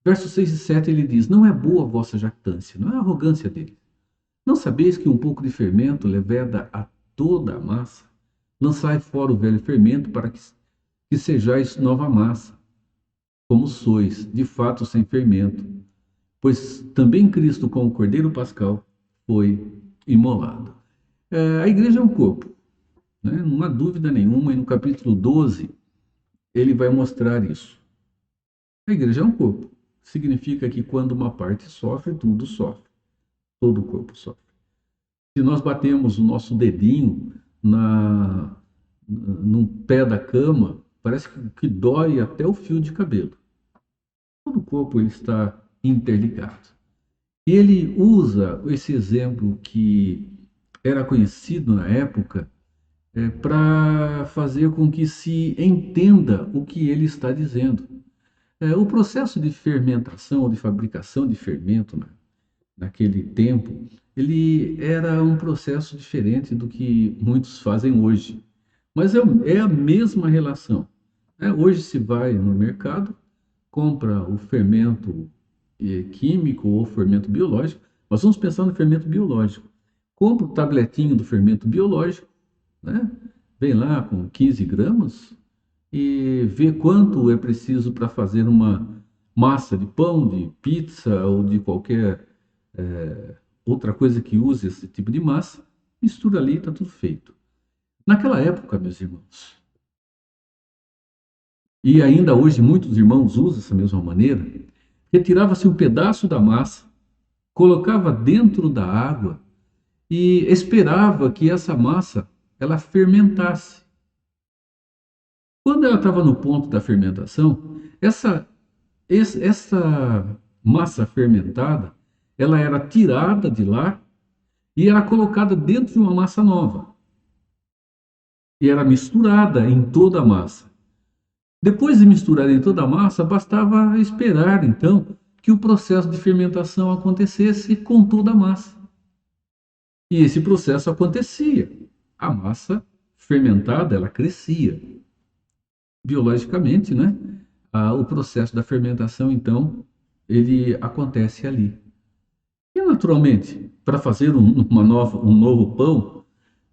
Versos 6 e 7 ele diz: não é boa a vossa jactância, não é a arrogância dele. Não sabeis que um pouco de fermento leveda a toda a massa? Lançai fora o velho fermento para que sejais nova massa, como sois, de fato, sem fermento. Pois também Cristo, como Cordeiro Pascal, foi imolado. A igreja é um corpo, né? Não há dúvida nenhuma, e no capítulo 12 ele vai mostrar isso. A igreja é um corpo. Significa que quando uma parte sofre, tudo sofre. Todo o corpo sofre. Se nós batemos o nosso dedinho num pé da cama, parece que dói até o fio de cabelo. Todo o corpo ele está interligado. E ele usa esse exemplo que era conhecido na época para fazer com que se entenda o que ele está dizendo. O processo de fermentação ou de fabricação de fermento, né, naquele tempo, ele era um processo diferente do que muitos fazem hoje. Mas é a mesma relação. Hoje se vai no mercado, compra o fermento químico ou fermento biológico. Nós vamos pensar no fermento biológico. Compra o tabletinho do fermento biológico, né? Vem lá com 15 gramas e vê quanto é preciso para fazer uma massa de pão, de pizza ou de qualquer outra coisa que use esse tipo de massa, mistura ali e está tudo feito. Naquela época, meus irmãos, e ainda hoje muitos irmãos usam essa mesma maneira, retirava-se um pedaço da massa, colocava dentro da água e esperava que essa massa ela fermentasse. Quando ela estava no ponto da fermentação, essa massa fermentada, ela era tirada de lá e era colocada dentro de uma massa nova. E era misturada em toda a massa. Depois de misturar em toda a massa, bastava esperar, então, que o processo de fermentação acontecesse com toda a massa. E esse processo acontecia. A massa fermentada, ela crescia. Biologicamente, né? O processo da fermentação, então, ele acontece ali. E, naturalmente, para fazer um novo pão,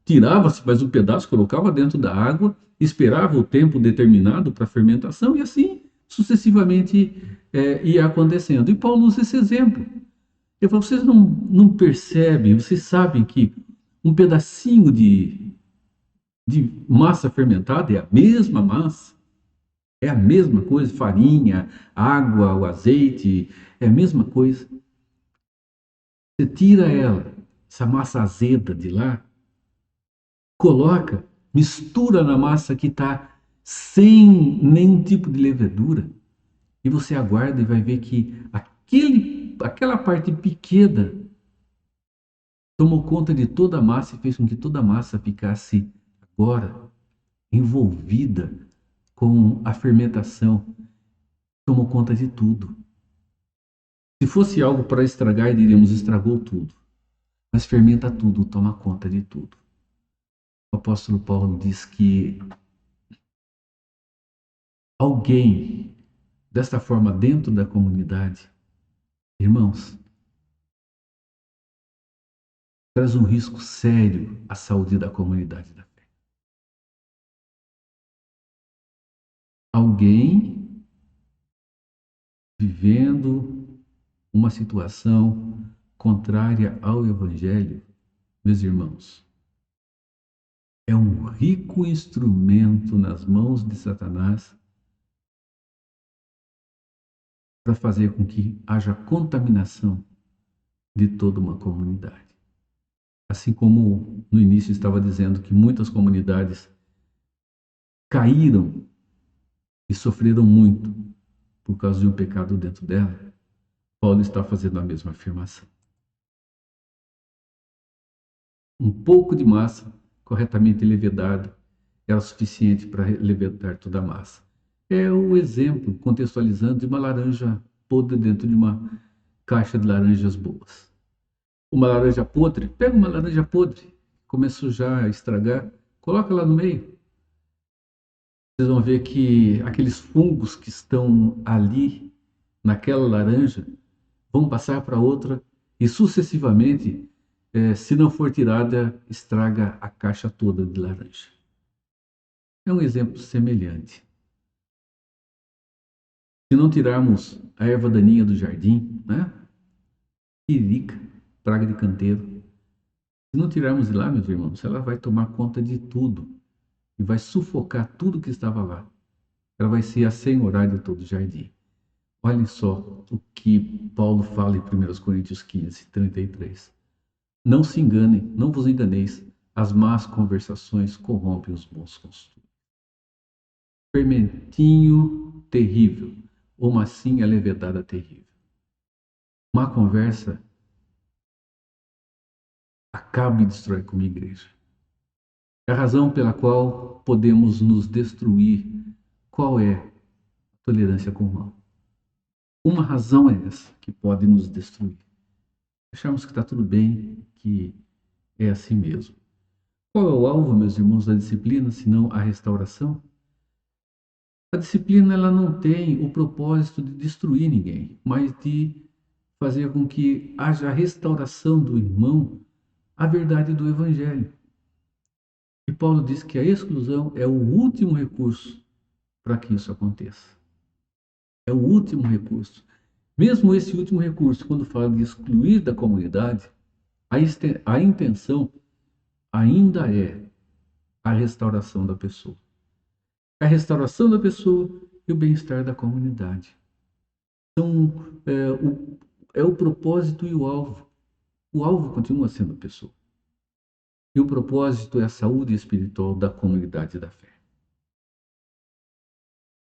tirava-se mais um pedaço, colocava dentro da água, esperava o tempo determinado para a fermentação e assim sucessivamente ia acontecendo. E Paulo usa esse exemplo. Ele fala, vocês não percebem, vocês sabem que um pedacinho de massa fermentada é a mesma massa, é a mesma coisa, farinha, água, o azeite, é a mesma coisa. Você tira ela, essa massa azeda de lá, coloca, mistura na massa que está sem nenhum tipo de levedura e você aguarda e vai ver que aquela parte pequena tomou conta de toda a massa e fez com que toda a massa ficasse agora envolvida com a fermentação, tomou conta de tudo. Se fosse algo para estragar, diríamos estragou tudo, mas fermenta tudo, toma conta de tudo. O apóstolo Paulo diz que alguém desta forma dentro da comunidade, irmãos, traz um risco sério à saúde da comunidade da fé. Alguém vivendo uma situação contrária ao evangelho, meus irmãos, é um rico instrumento nas mãos de Satanás para fazer com que haja contaminação de toda uma comunidade. Assim como no início estava dizendo que muitas comunidades caíram e sofreram muito por causa de um pecado dentro dela, Paulo está fazendo a mesma afirmação. Um pouco de massa corretamente levedada era suficiente para levedar toda a massa. É o exemplo, contextualizando, de uma laranja podre dentro de uma caixa de laranjas boas. Uma laranja podre, pega uma laranja podre, começou já a estragar, coloca lá no meio. Vocês vão ver que aqueles fungos que estão ali, naquela laranja, vão passar para outra e sucessivamente, se não for tirada, estraga a caixa toda de laranja. É um exemplo semelhante. Se não tirarmos a erva daninha do jardim, né? Irica, praga de canteiro, Se não tirarmos de lá, meus irmãos, ela vai tomar conta de tudo e vai sufocar tudo que estava lá. Ela vai ser a senhorar de todo o jardim. Olhem só o que Paulo fala em 1 Coríntios 15, 33. Não se enganem, não vos enganeis, as más conversações corrompem os bons costumes. Fermentinho terrível, ou massinha levedada terrível. Má conversa acaba e destrói como igreja. É a razão pela qual podemos nos destruir. Qual é a tolerância com o mal? Uma razão é essa que pode nos destruir. Acharmos que está tudo bem, que é assim mesmo. Qual é o alvo, meus irmãos, da disciplina, senão a restauração? A disciplina ela não tem o propósito de destruir ninguém, mas de fazer com que haja a restauração do irmão à verdade do Evangelho. E Paulo diz que a exclusão é o último recurso para que isso aconteça. É o último recurso. Mesmo esse último recurso, quando fala de excluir da comunidade, a intenção ainda é a restauração da pessoa. A restauração da pessoa e o bem-estar da comunidade. Então, é o propósito e o alvo. O alvo continua sendo a pessoa. E o propósito é a saúde espiritual da comunidade da fé.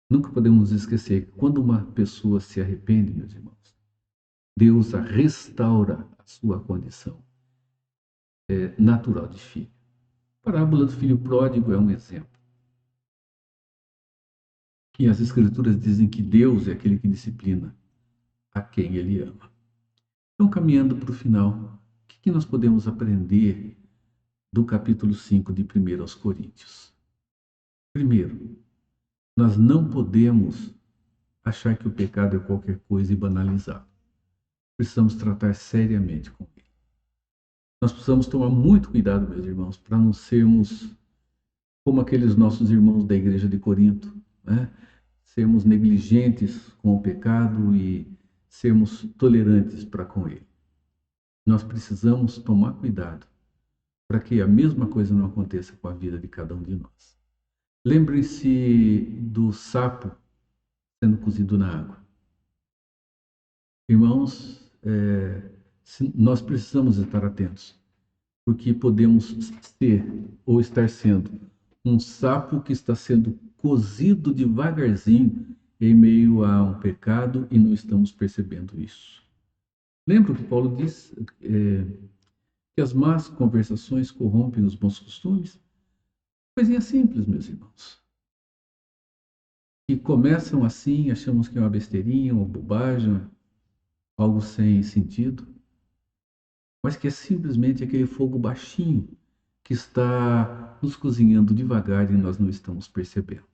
Nunca podemos esquecer que quando uma pessoa se arrepende, meus irmãos, Deus a restaura a sua condição natural de filho. A parábola do filho pródigo é um exemplo. E as escrituras dizem que Deus é aquele que disciplina a quem ele ama. Então, caminhando para o final, o que nós podemos aprender do capítulo 5 de 1 aos Coríntios? Primeiro, nós não podemos achar que o pecado é qualquer coisa e banalizá-lo. Precisamos tratar seriamente com ele. Nós precisamos tomar muito cuidado, meus irmãos, para não sermos como aqueles nossos irmãos da igreja de Corinto, né? Sermos negligentes com o pecado e sermos tolerantes para com ele. Nós precisamos tomar cuidado para que a mesma coisa não aconteça com a vida de cada um de nós. Lembrem-se do sapo sendo cozido na água. Irmãos, nós precisamos estar atentos, porque podemos ser ou estar sendo um sapo que está sendo cozido devagarzinho em meio a um pecado e não estamos percebendo isso. Lembra que Paulo diz que as más conversações corrompem os bons costumes? Coisinha simples, meus irmãos. Que começam assim, achamos que é uma besteirinha, uma bobagem, algo sem sentido, mas que é simplesmente aquele fogo baixinho que está nos cozinhando devagar e nós não estamos percebendo.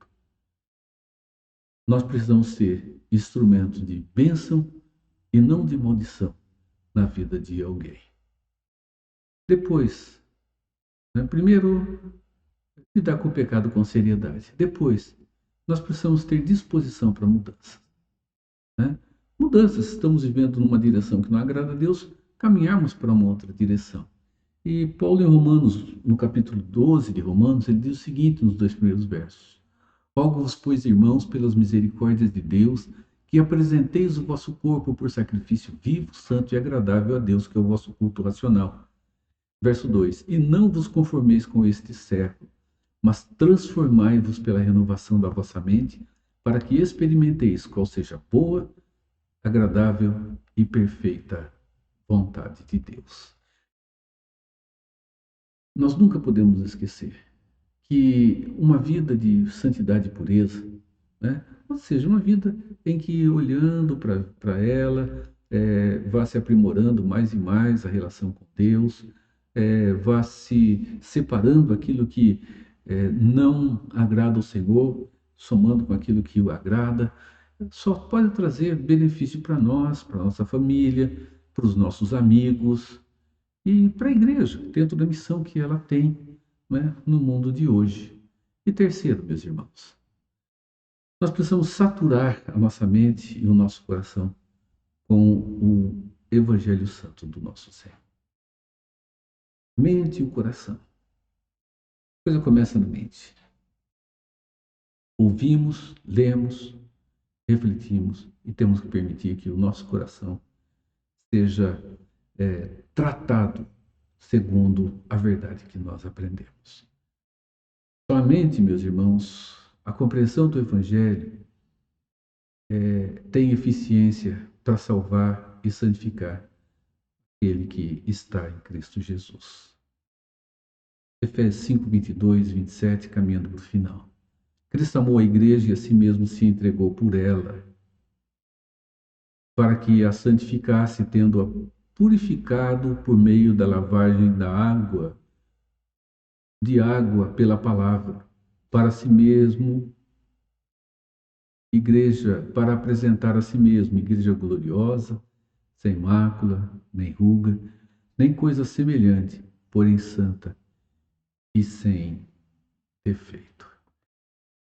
Nós precisamos ser instrumentos de bênção e não de maldição na vida de alguém. Depois, primeiro, lidar com o pecado com seriedade. Depois, nós precisamos ter disposição para mudança. Mudanças, estamos vivendo numa direção que não agrada a Deus, caminharmos para uma outra direção. E Paulo em Romanos, no capítulo 12 de Romanos, ele diz o seguinte nos 2 primeiros versos: Rogo-vos, pois, irmãos, pelas misericórdias de Deus, que apresenteis o vosso corpo por sacrifício vivo, santo e agradável a Deus, que é o vosso culto racional. Verso 2: E não vos conformeis com este século, mas transformai-vos pela renovação da vossa mente, para que experimenteis qual seja boa, agradável e perfeita vontade de Deus. Nós nunca podemos esquecer que uma vida de santidade e pureza, ou seja, uma vida em que, olhando para ela, vá se aprimorando mais e mais a relação com Deus, vá se separando aquilo que não agrada ao Senhor, somando com aquilo que o agrada, só pode trazer benefício para nós, para a nossa família, para os nossos amigos e para a igreja, dentro da missão que ela tem, no mundo de hoje. E terceiro, meus irmãos, nós precisamos saturar a nossa mente e o nosso coração com o Evangelho Santo do nosso Senhor. mente e o coração. A coisa começa na mente. Ouvimos, lemos, refletimos e temos que permitir que o nosso coração seja tratado segundo a verdade que nós aprendemos. Somente, meus irmãos, a compreensão do Evangelho tem eficiência para salvar e santificar aquele que está em Cristo Jesus. Efésios 5, 22, 27, caminhando para o final. Cristo amou a igreja e a si mesmo se entregou por ela, para que a santificasse, tendo-a purificado por meio da lavagem de água pela palavra, para si mesmo, igreja, para apresentar a si mesmo, igreja gloriosa, sem mácula, nem ruga, nem coisa semelhante, porém santa e sem defeito.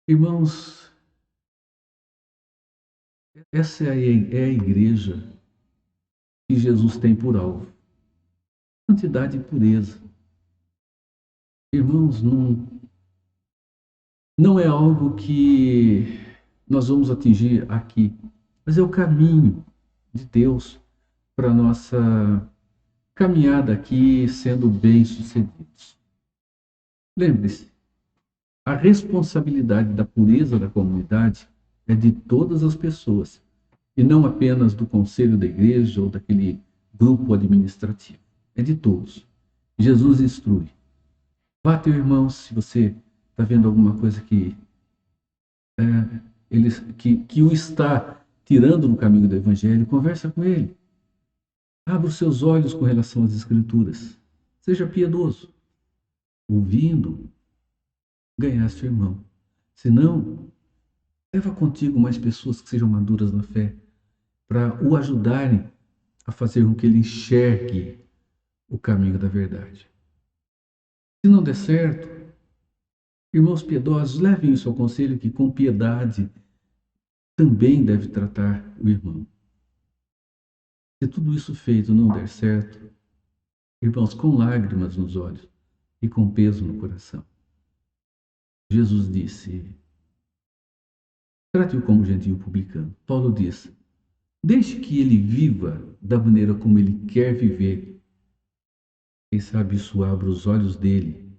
Irmãos, essa é a igreja que Jesus tem por alvo. Santidade e pureza. Irmãos, não é algo que nós vamos atingir aqui, mas é o caminho de Deus para a nossa caminhada aqui sendo bem-sucedidos. Lembre-se, a responsabilidade da pureza da comunidade é de todas as pessoas, e não apenas do conselho da igreja ou daquele grupo administrativo. É de todos. Jesus instrui. Vá, teu irmão, se você está vendo alguma coisa que o está tirando do caminho do Evangelho, conversa com ele. Abra os seus olhos com relação às Escrituras. Seja piedoso. Ouvindo, ganhaste o irmão. Se não, leva contigo mais pessoas que sejam maduras na fé, para o ajudarem a fazer com que ele enxergue o caminho da verdade. Se não der certo, irmãos piedosos, levem isso ao conselho que com piedade também deve tratar o irmão. Se tudo isso feito não der certo, irmãos, com lágrimas nos olhos e com peso no coração, Jesus disse: trate-o como gentio publicano. Paulo diz: deixe que ele viva da maneira como ele quer viver. Quem sabe isso abra os olhos dele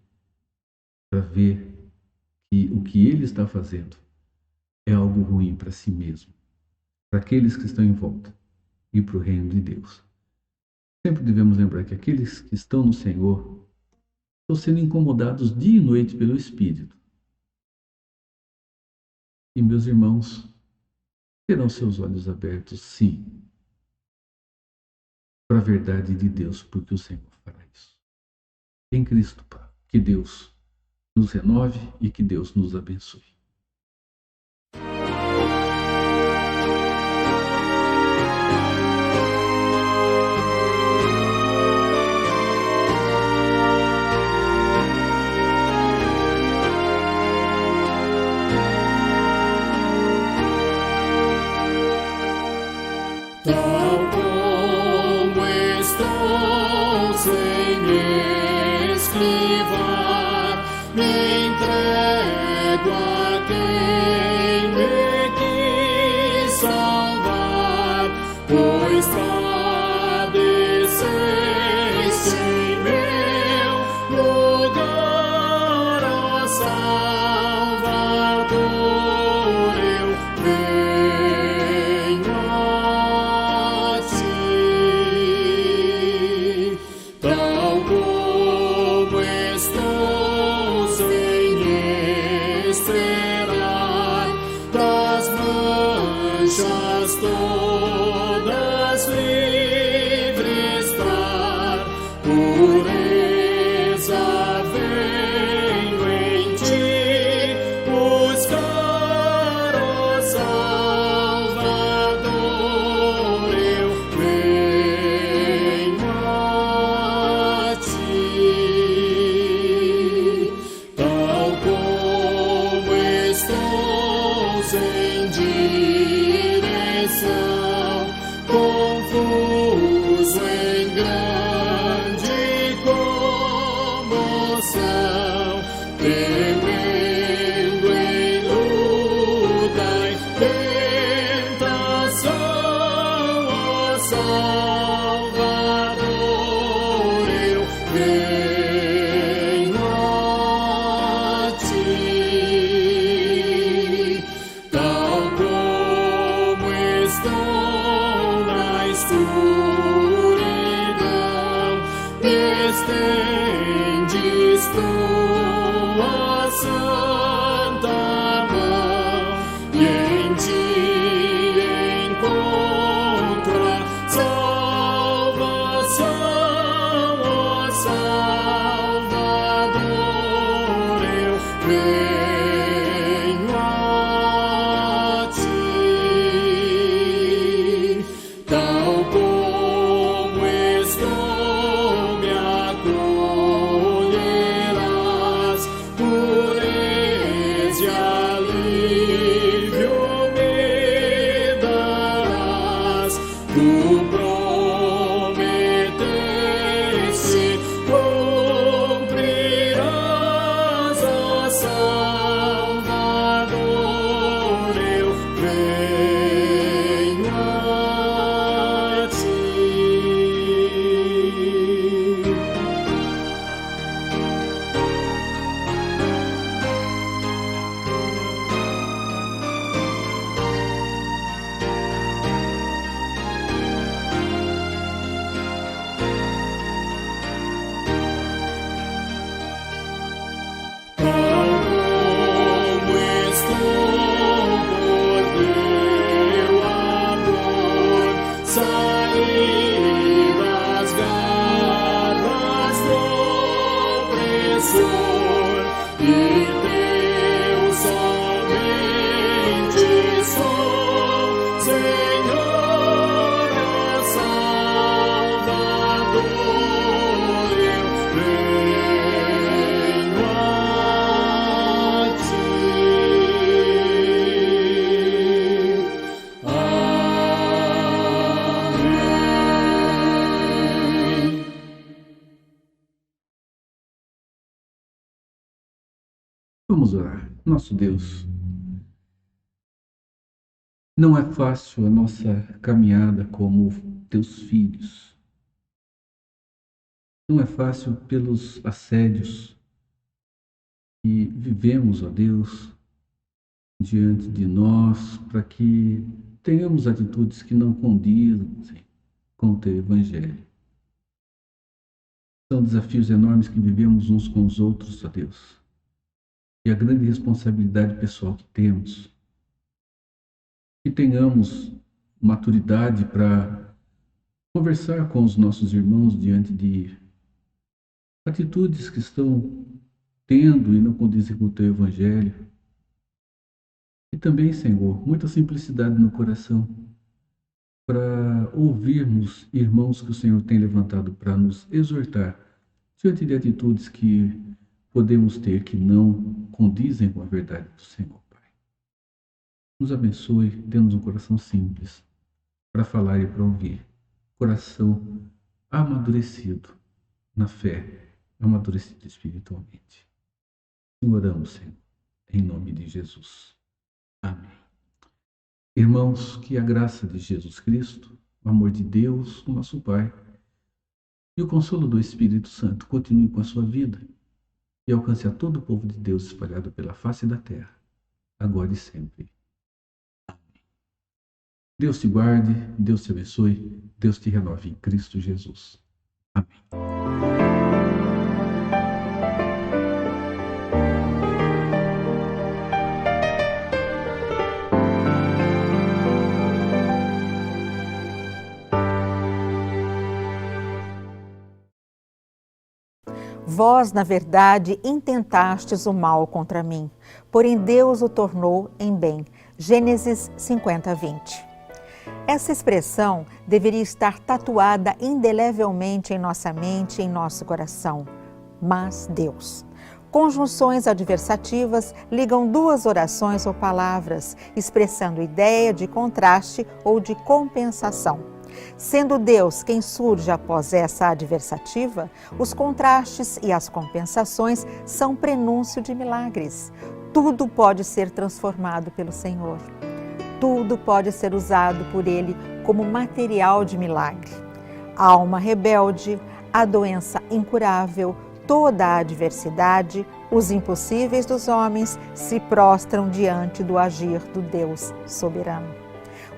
para ver que o que ele está fazendo é algo ruim para si mesmo, para aqueles que estão em volta e para o reino de Deus. Sempre devemos lembrar que aqueles que estão no Senhor estão sendo incomodados dia e noite pelo Espírito. E meus irmãos, terão seus olhos abertos, sim, para a verdade de Deus, porque o Senhor fará isso. Em Cristo, Pai, que Deus nos renove e que Deus nos abençoe. Tal como estou sem esquivar, me entrego a estendes tua santa mão e em ti encontro a salvação, ó Salvador, eu venho a ti, tal como estou, me acolherás, pureza e alívio me darás, tu prometeste, cumprirás, ó Salvador, eu venho a ti. Como estou por teu amor, saí das garras do opressor e teu somente sou, Senhor, ó Salvador, eu venho a ti. Amém. Vamos orar. Nosso Deus, não é fácil a nossa caminhada como teus filhos. Não é fácil pelos assédios que vivemos, ó Deus, diante de nós, para que tenhamos atitudes que não condizem com o teu evangelho. São desafios enormes que vivemos uns com os outros, ó Deus. E a grande responsabilidade pessoal que temos, que tenhamos maturidade para conversar com os nossos irmãos diante de atitudes que estão tendo e não condizem com o teu evangelho. E também, Senhor, muita simplicidade no coração para ouvirmos irmãos que o Senhor tem levantado para nos exortar diante de atitudes que podemos ter que não condizem com a verdade do Senhor, Pai. Nos abençoe, dê-nos um coração simples para falar e para ouvir. Coração amadurecido na fé, amadurecido espiritualmente. E oramos, Senhor, em nome de Jesus. Amém. Irmãos, que a graça de Jesus Cristo, o amor de Deus, o nosso Pai, e o consolo do Espírito Santo continue com a sua vida e alcance a todo o povo de Deus espalhado pela face da terra, agora e sempre. Amém. Deus te guarde, Deus te abençoe, Deus te renove em Cristo Jesus. Amém. Vós, na verdade, intentastes o mal contra mim, porém Deus o tornou em bem. Gênesis 50, 20. Essa expressão deveria estar tatuada indelevelmente em nossa mente e em nosso coração. Mas Deus. Conjunções adversativas ligam duas orações ou palavras, expressando ideia de contraste ou de compensação. Sendo Deus quem surge após essa adversativa, os contrastes e as compensações são prenúncio de milagres. Tudo pode ser transformado pelo Senhor. Tudo pode ser usado por Ele como material de milagre. A alma rebelde, a doença incurável, toda a adversidade, os impossíveis dos homens se prostram diante do agir do Deus soberano.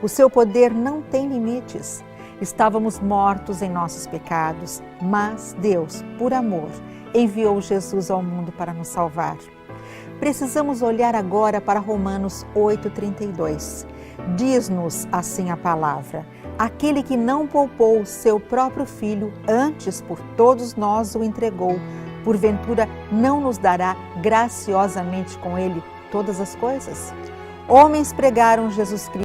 O seu poder não tem limites. Estávamos mortos em nossos pecados, mas Deus, por amor, enviou Jesus ao mundo para nos salvar. Precisamos olhar agora para Romanos 8,32. Diz-nos assim a palavra: aquele que não poupou seu próprio filho, antes por todos nós o entregou, porventura não nos dará graciosamente com ele todas as coisas? Homens pregaram Jesus Cristo